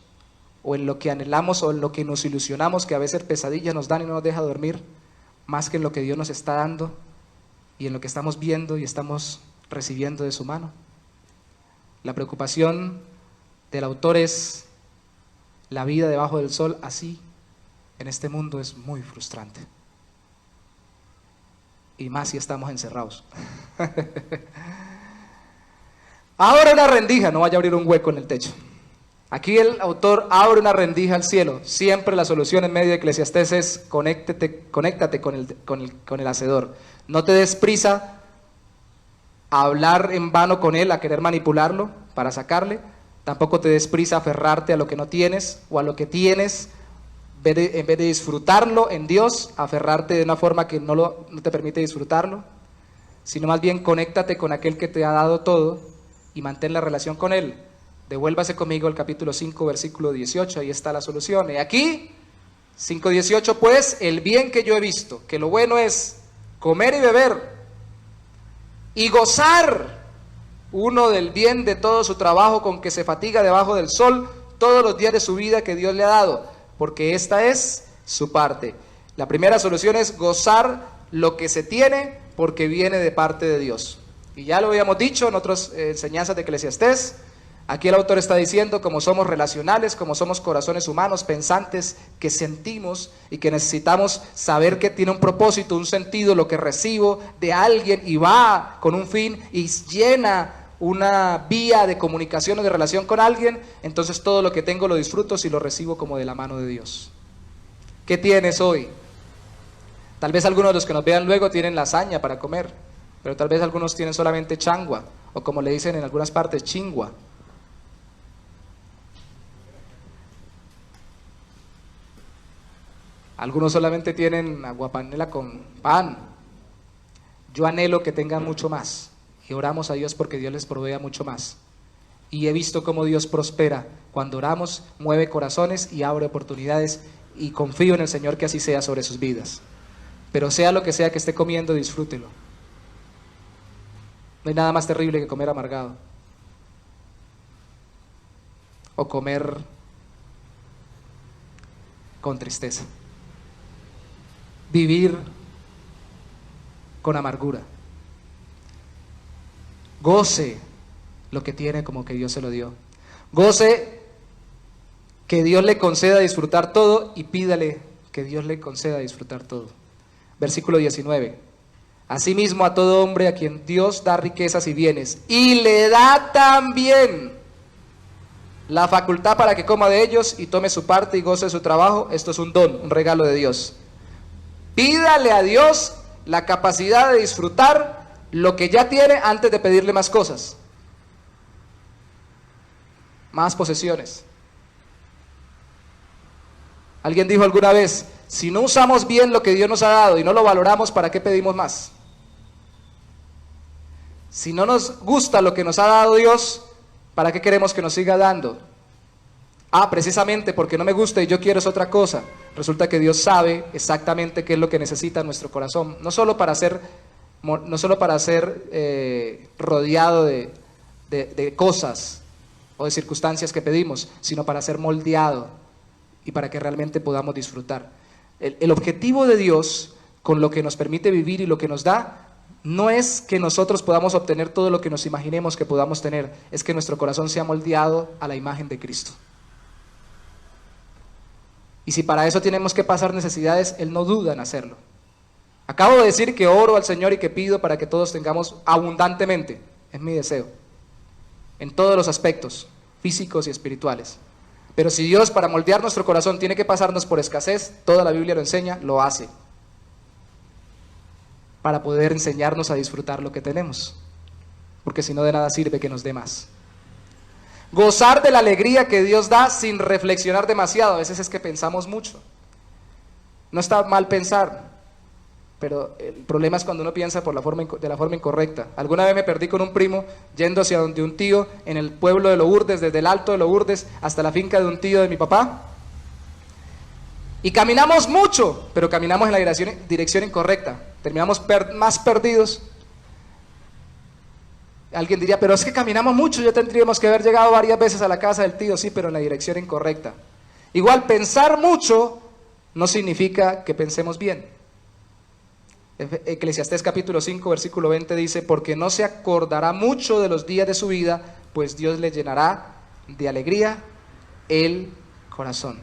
o en lo que anhelamos, o en lo que nos ilusionamos, que a veces pesadillas nos dan y no nos deja dormir, más que en lo que Dios nos está dando y en lo que estamos viendo y estamos recibiendo de su mano. La preocupación del autor es: la vida debajo del sol así en este mundo es muy frustrante, y más si estamos encerrados. Ahora una rendija, no vaya a abrir un hueco en el techo. Aquí el autor abre una rendija al cielo. Siempre la solución en medio de Eclesiastés es: conéctate con el hacedor. No te des prisa a hablar en vano con él, a querer manipularlo para sacarle. Tampoco te des prisa a aferrarte a lo que no tienes o a lo que tienes. En vez de disfrutarlo en Dios, aferrarte de una forma que no te permite disfrutarlo, sino más bien conéctate con aquel que te ha dado todo y mantén la relación con él. Devuélvase conmigo al capítulo 5, versículo 18, ahí está la solución. Y aquí, 5:18, pues, el bien que yo he visto, que lo bueno es comer y beber y gozar uno del bien de todo su trabajo con que se fatiga debajo del sol todos los días de su vida que Dios le ha dado, porque esta es su parte. La primera solución es gozar lo que se tiene porque viene de parte de Dios. Y ya lo habíamos dicho en otras enseñanzas de Eclesiastés. Aquí el autor está diciendo, como somos relacionales, como somos corazones humanos, pensantes, que sentimos y que necesitamos saber que tiene un propósito, un sentido, lo que recibo de alguien y va con un fin y llena una vía de comunicación o de relación con alguien, entonces todo lo que tengo lo disfruto si lo recibo como de la mano de Dios. ¿Qué tienes hoy? Tal vez algunos de los que nos vean luego tienen lasaña para comer, pero tal vez algunos tienen solamente changua, o como le dicen en algunas partes, chingua. Algunos solamente tienen aguapanela con pan. Yo anhelo que tengan mucho más. Y oramos a Dios porque Dios les provea mucho más. Y he visto cómo Dios prospera. Cuando oramos, mueve corazones y abre oportunidades. Y confío en el Señor que así sea sobre sus vidas. Pero sea lo que sea que esté comiendo, disfrútelo. No hay nada más terrible que comer amargado. O comer con tristeza. Vivir con amargura. Goce lo que tiene como que Dios se lo dio. Goce que Dios le conceda disfrutar todo y pídale que Dios le conceda disfrutar todo. Versículo 19. Asimismo a todo hombre a quien Dios da riquezas y bienes y le da también la facultad para que coma de ellos y tome su parte y goce de su trabajo. Esto es un don, un regalo de Dios. Pídale a Dios la capacidad de disfrutar lo que ya tiene antes de pedirle más cosas, más posesiones. Alguien dijo alguna vez: si no usamos bien lo que Dios nos ha dado y no lo valoramos, ¿para qué pedimos más? Si no nos gusta lo que nos ha dado Dios, ¿para qué queremos que nos siga dando? Precisamente porque no me gusta y yo quiero es otra cosa. Resulta que Dios sabe exactamente qué es lo que necesita nuestro corazón, no solo para ser rodeado de cosas o de circunstancias que pedimos, sino para ser moldeado y para que realmente podamos disfrutar. El objetivo de Dios con lo que nos permite vivir y lo que nos da, no es que nosotros podamos obtener todo lo que nos imaginemos que podamos tener, es que nuestro corazón sea moldeado a la imagen de Cristo. Y si para eso tenemos que pasar necesidades, Él no duda en hacerlo. Acabo de decir que oro al Señor y que pido para que todos tengamos abundantemente. Es mi deseo. En todos los aspectos. físicos y espirituales. Pero si Dios, para moldear nuestro corazón, tiene que pasarnos por escasez, toda la Biblia lo enseña, lo hace, para poder enseñarnos a disfrutar lo que tenemos, porque si no, de nada sirve que nos dé más. Gozar de la alegría que Dios da sin reflexionar demasiado. A veces es que pensamos mucho. No está mal pensar, pero el problema es cuando uno piensa de la forma incorrecta. Alguna vez me perdí con un primo yendo hacia donde un tío en el pueblo de Lourdes, desde el alto de Lourdes hasta la finca de un tío de mi papá. Y caminamos mucho, pero caminamos en la dirección incorrecta. Terminamos más perdidos. Alguien diría, pero es que caminamos mucho, ya tendríamos que haber llegado varias veces a la casa del tío. Sí, pero en la dirección incorrecta. Igual, pensar mucho no significa que pensemos bien. Eclesiastés capítulo 5 versículo 20 dice, porque no se acordará mucho de los días de su vida, pues Dios le llenará de alegría el corazón.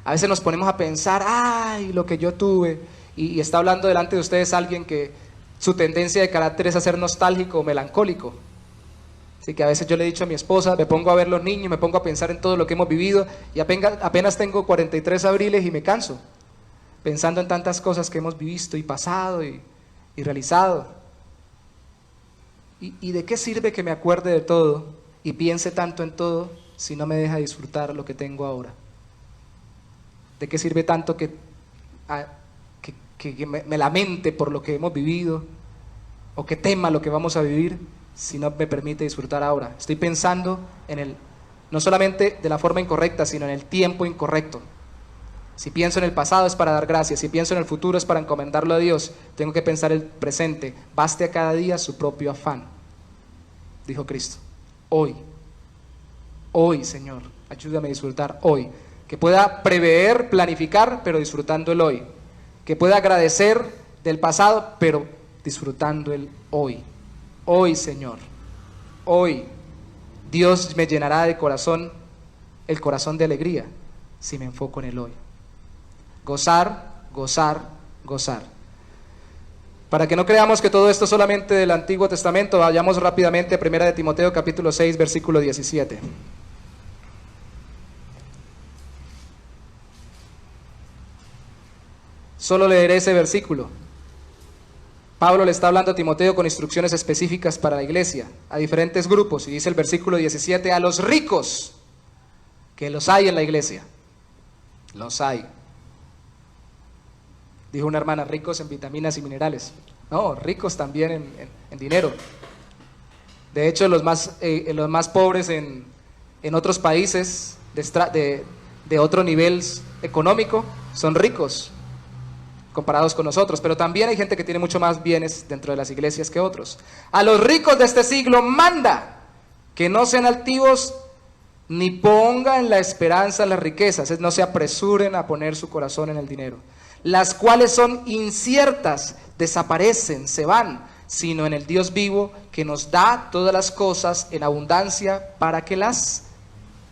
A veces nos ponemos a pensar, ay, lo que yo tuve, y está hablando delante de ustedes alguien que su tendencia de carácter es a ser nostálgico o melancólico. Así que a veces yo le he dicho a mi esposa, me pongo a ver los niños, me pongo a pensar en todo lo que hemos vivido, y apenas tengo 43 abriles y me canso, pensando en tantas cosas que hemos visto y pasado y realizado. ¿Y de qué sirve que me acuerde de todo y piense tanto en todo si no me deja disfrutar lo que tengo ahora? ¿De qué sirve tanto que me lamente por lo que hemos vivido o que tema lo que vamos a vivir si no me permite disfrutar ahora? Estoy pensando no solamente de la forma incorrecta, sino en el tiempo incorrecto. Si pienso en el pasado es para dar gracias, si pienso en el futuro es para encomendarlo a Dios. Tengo que pensar el presente. Baste a cada día su propio afán, dijo Cristo. Hoy, Señor, ayúdame a disfrutar hoy. Que pueda prever, planificar, pero disfrutando el hoy. Que pueda agradecer del pasado, pero disfrutando el hoy. Hoy, Señor, hoy, Dios me llenará de corazón, el corazón de alegría, si me enfoco en el hoy. Gozar, gozar, gozar. Para que no creamos que todo esto es solamente del Antiguo Testamento, vayamos rápidamente a 1 de Timoteo capítulo 6, versículo 17. Solo leeré ese versículo. Pablo le está hablando a Timoteo con instrucciones específicas para la iglesia, a diferentes grupos, y dice el versículo 17, a los ricos, que los hay en la iglesia, los hay. Dijo una hermana, ricos en vitaminas y minerales. No, ricos también en dinero. De hecho, los más pobres en otros países de otro nivel económico son ricos comparados con nosotros, pero también hay gente que tiene mucho más bienes dentro de las iglesias que otros. A los ricos de este siglo manda que no sean altivos ni pongan la esperanza en las riquezas, no se apresuren a poner su corazón en el dinero, las cuales son inciertas, desaparecen, se van, sino en el Dios vivo que nos da todas las cosas en abundancia para que las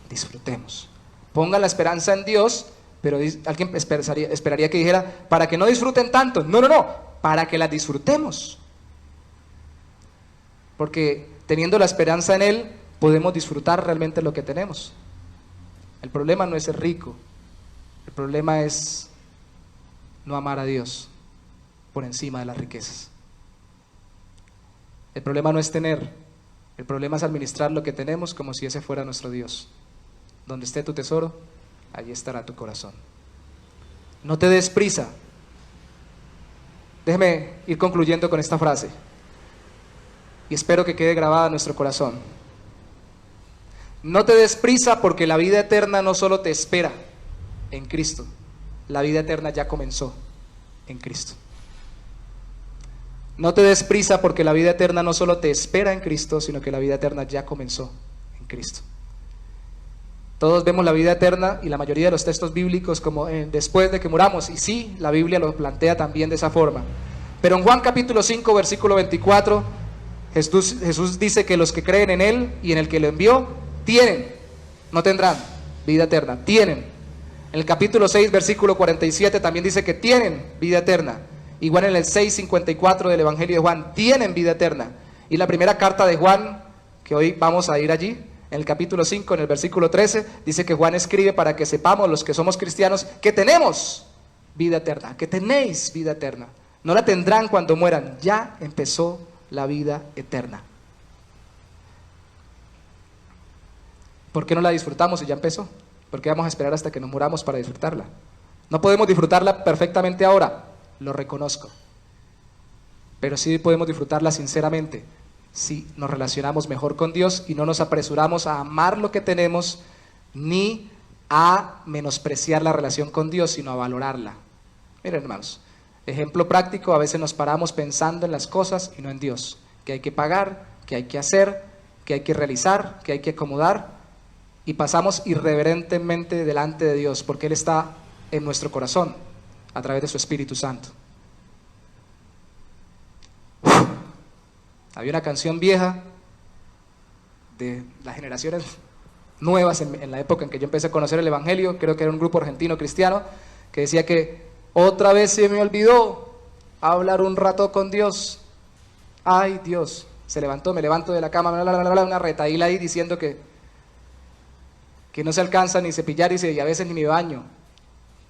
disfrutemos. Pongan la esperanza en Dios, pero alguien esperaría que dijera, para que no disfruten tanto. No, para que las disfrutemos. Porque teniendo la esperanza en Él, podemos disfrutar realmente lo que tenemos. El problema no es ser rico, el problema es no amar a Dios por encima de las riquezas. El problema no es tener, el problema es administrar lo que tenemos como si ese fuera nuestro Dios. Donde esté tu tesoro, allí estará tu corazón. No te des prisa. Déjeme ir concluyendo con esta frase y espero que quede grabada en nuestro corazón. No te des prisa, porque la vida eterna no solo te espera en Cristo, la vida eterna ya comenzó en Cristo. No te des prisa, porque la vida eterna no solo te espera en Cristo, sino que la vida eterna ya comenzó en Cristo. Todos vemos la vida eterna y la mayoría de los textos bíblicos como después de que muramos, y sí, la Biblia lo plantea también de esa forma. Pero en Juan capítulo 5 versículo 24 Jesús dice que los que creen en Él y en el que lo envió tienen, no tendrán, vida eterna, tienen. En el capítulo 6 versículo 47 también dice que tienen vida eterna. Igual en el 6:54 del Evangelio de Juan, tienen vida eterna. Y la primera carta de Juan, que hoy vamos a ir allí, En el capítulo 5, en el versículo 13, dice que Juan escribe para que sepamos los que somos cristianos que tenemos vida eterna, que tenéis vida eterna. No la tendrán cuando mueran, ya empezó la vida eterna. ¿Por qué no la disfrutamos si ya empezó? ¿Por qué vamos a esperar hasta que nos muramos para disfrutarla? No podemos disfrutarla perfectamente ahora, lo reconozco. Pero sí podemos disfrutarla sinceramente si nos relacionamos mejor con Dios y no nos apresuramos a amar lo que tenemos ni a menospreciar la relación con Dios, sino a valorarla. Miren, hermanos, ejemplo práctico, a veces nos paramos pensando en las cosas y no en Dios, que hay que pagar, que hay que hacer, que hay que realizar, que hay que acomodar, y pasamos irreverentemente delante de Dios, porque Él está en nuestro corazón a través de su Espíritu Santo. Había una canción vieja de las generaciones nuevas en la época en que yo empecé a conocer el Evangelio, creo que era un grupo argentino cristiano, que decía que otra vez se me olvidó hablar un rato con Dios. Ay, Dios, se levantó, me levanto de la cama, una retaíla ahí diciendo que no se alcanza ni cepillar y a veces ni me baño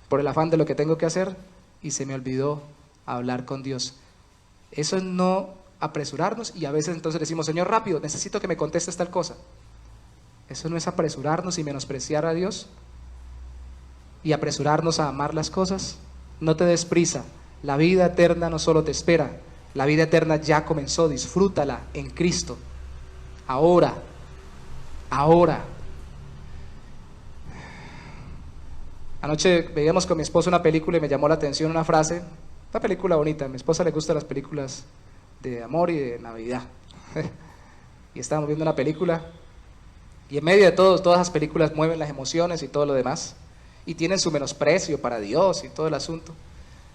por el afán de lo que tengo que hacer y se me olvidó hablar con Dios. Eso es no apresurarnos y a veces entonces decimos, Señor, rápido, necesito que me contestes tal cosa. Eso no es apresurarnos y menospreciar a Dios y apresurarnos a amar las cosas. No te des prisa, la vida eterna no solo te espera, la vida eterna ya comenzó, disfrútala en Cristo, ahora. Anoche veíamos con mi esposa una película y me llamó la atención una frase, una película bonita, a mi esposa le gustan las películas de amor y de Navidad, y estábamos viendo una película, y en medio de todas esas películas mueven las emociones y todo lo demás, y tienen su menosprecio para Dios y todo el asunto,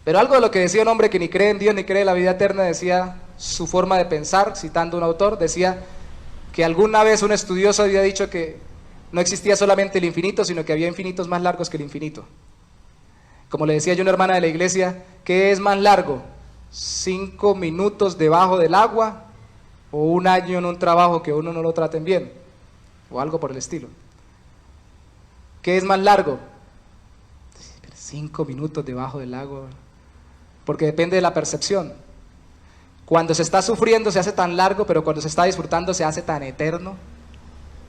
pero algo de lo que decía un hombre que ni cree en Dios ni cree en la vida eterna, decía su forma de pensar, citando a un autor, decía que alguna vez un estudioso había dicho que no existía solamente el infinito, sino que había infinitos más largos que el infinito. Como le decía yo a una hermana de la iglesia, ¿qué es más largo? 5 minutos debajo del agua o 1 año en un trabajo que uno no lo traten bien, o algo por el estilo. ¿Qué es más largo? 5 minutos debajo del agua, porque depende de la percepción. Cuando se está sufriendo se hace tan largo, pero cuando se está disfrutando se hace tan eterno,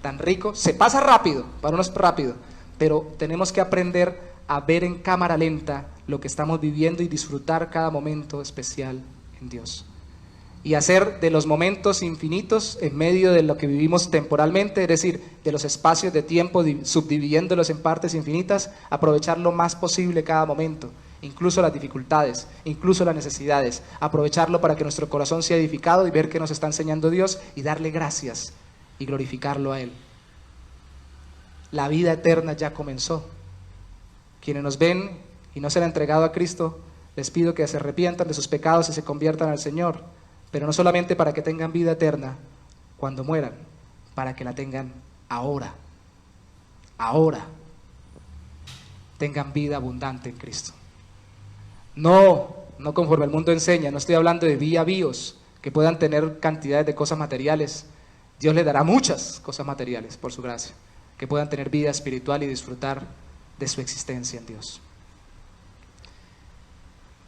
tan rico. Se pasa rápido, para unos rápido, pero tenemos que aprender a ver en cámara lenta lo que estamos viviendo y disfrutar cada momento especial en Dios. Y hacer de los momentos infinitos en medio de lo que vivimos temporalmente, es decir, de los espacios de tiempo, subdividiéndolos en partes infinitas, aprovechar lo más posible cada momento, incluso las dificultades, incluso las necesidades, aprovecharlo para que nuestro corazón sea edificado y ver qué nos está enseñando Dios y darle gracias y glorificarlo a Él. La vida eterna ya comenzó. Quienes nos ven y no se han entregado a Cristo, les pido que se arrepientan de sus pecados y se conviertan al Señor, pero no solamente para que tengan vida eterna cuando mueran, para que la tengan ahora, tengan vida abundante en Cristo. No conforme el mundo enseña, no estoy hablando de bios que puedan tener cantidades de cosas materiales. Dios les dará muchas cosas materiales por su gracia, que puedan tener vida espiritual y disfrutar de su existencia en Dios.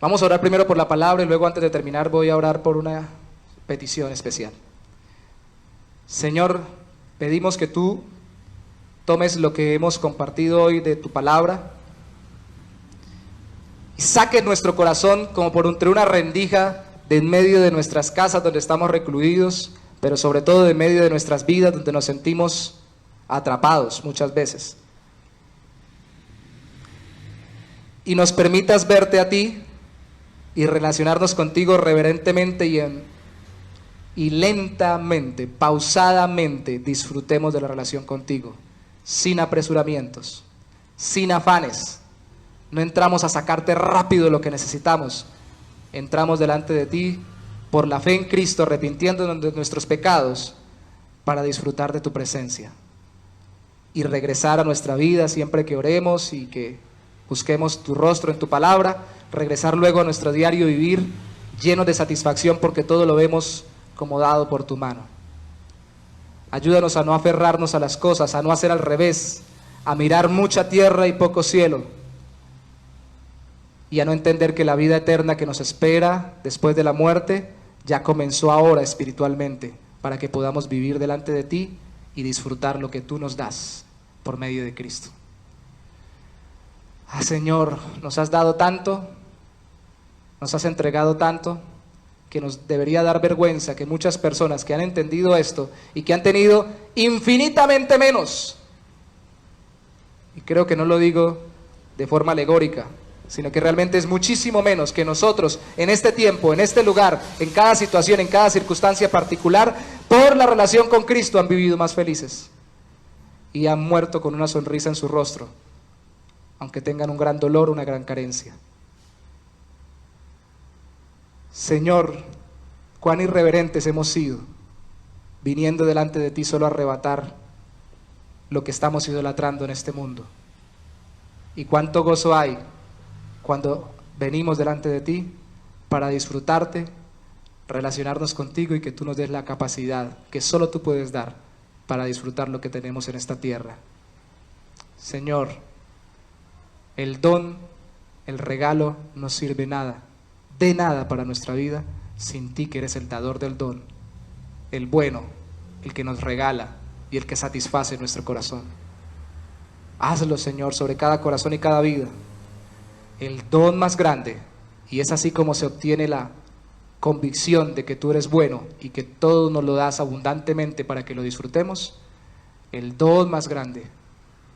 Vamos a orar primero por la palabra y luego, antes de terminar, voy a orar por una petición especial. Señor, pedimos que tú tomes lo que hemos compartido hoy de tu palabra y saques nuestro corazón como por entre una rendija de en medio de nuestras casas donde estamos recluidos, pero sobre todo de en medio de nuestras vidas donde nos sentimos atrapados muchas veces. Y nos permitas verte a ti y relacionarnos contigo reverentemente y lentamente, pausadamente disfrutemos de la relación contigo, sin apresuramientos, sin afanes. No entramos a sacarte rápido lo que necesitamos, entramos delante de ti por la fe en Cristo, arrepintiéndonos de nuestros pecados para disfrutar de tu presencia y regresar a nuestra vida siempre que oremos y que busquemos tu rostro en tu palabra, regresar luego a nuestro diario vivir llenos de satisfacción porque todo lo vemos como dado por tu mano. Ayúdanos a no aferrarnos a las cosas, a no hacer al revés, a mirar mucha tierra y poco cielo, y a no entender que la vida eterna que nos espera después de la muerte ya comenzó ahora espiritualmente, para que podamos vivir delante de ti y disfrutar lo que tú nos das por medio de Cristo. Señor, nos has dado tanto, nos has entregado tanto, que nos debería dar vergüenza que muchas personas que han entendido esto y que han tenido infinitamente menos, y creo que no lo digo de forma alegórica, sino que realmente es muchísimo menos que nosotros en este tiempo, en este lugar, en cada situación, en cada circunstancia particular, por la relación con Cristo han vivido más felices y han muerto con una sonrisa en su rostro, aunque tengan un gran dolor, una gran carencia. Señor, cuán irreverentes hemos sido, viniendo delante de ti solo a arrebatar lo que estamos idolatrando en este mundo. Y cuánto gozo hay cuando venimos delante de ti para disfrutarte, relacionarnos contigo y que tú nos des la capacidad que solo tú puedes dar para disfrutar lo que tenemos en esta tierra. Señor, el don, el regalo no sirve de nada para nuestra vida sin ti, que eres el dador del don, el bueno, el que nos regala y el que satisface nuestro corazón. Hazlo, Señor, sobre cada corazón y cada vida, el don más grande, y es así como se obtiene la convicción de que tú eres bueno y que todo nos lo das abundantemente para que lo disfrutemos. El don más grande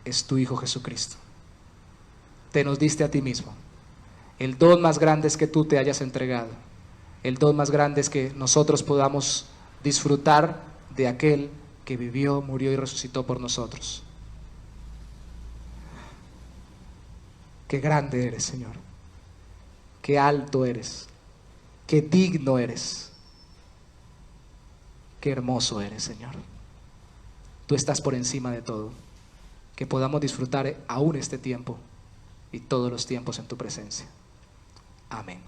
es tu Hijo Jesucristo. Te nos diste a ti mismo. El don más grande es que tú te hayas entregado. El don más grande es que nosotros podamos disfrutar de aquel que vivió, murió y resucitó por nosotros. Qué grande eres, Señor. Qué alto eres. Qué digno eres. Qué hermoso eres, Señor. Tú estás por encima de todo. Que podamos disfrutar aún este tiempo y todos los tiempos en tu presencia. Amén.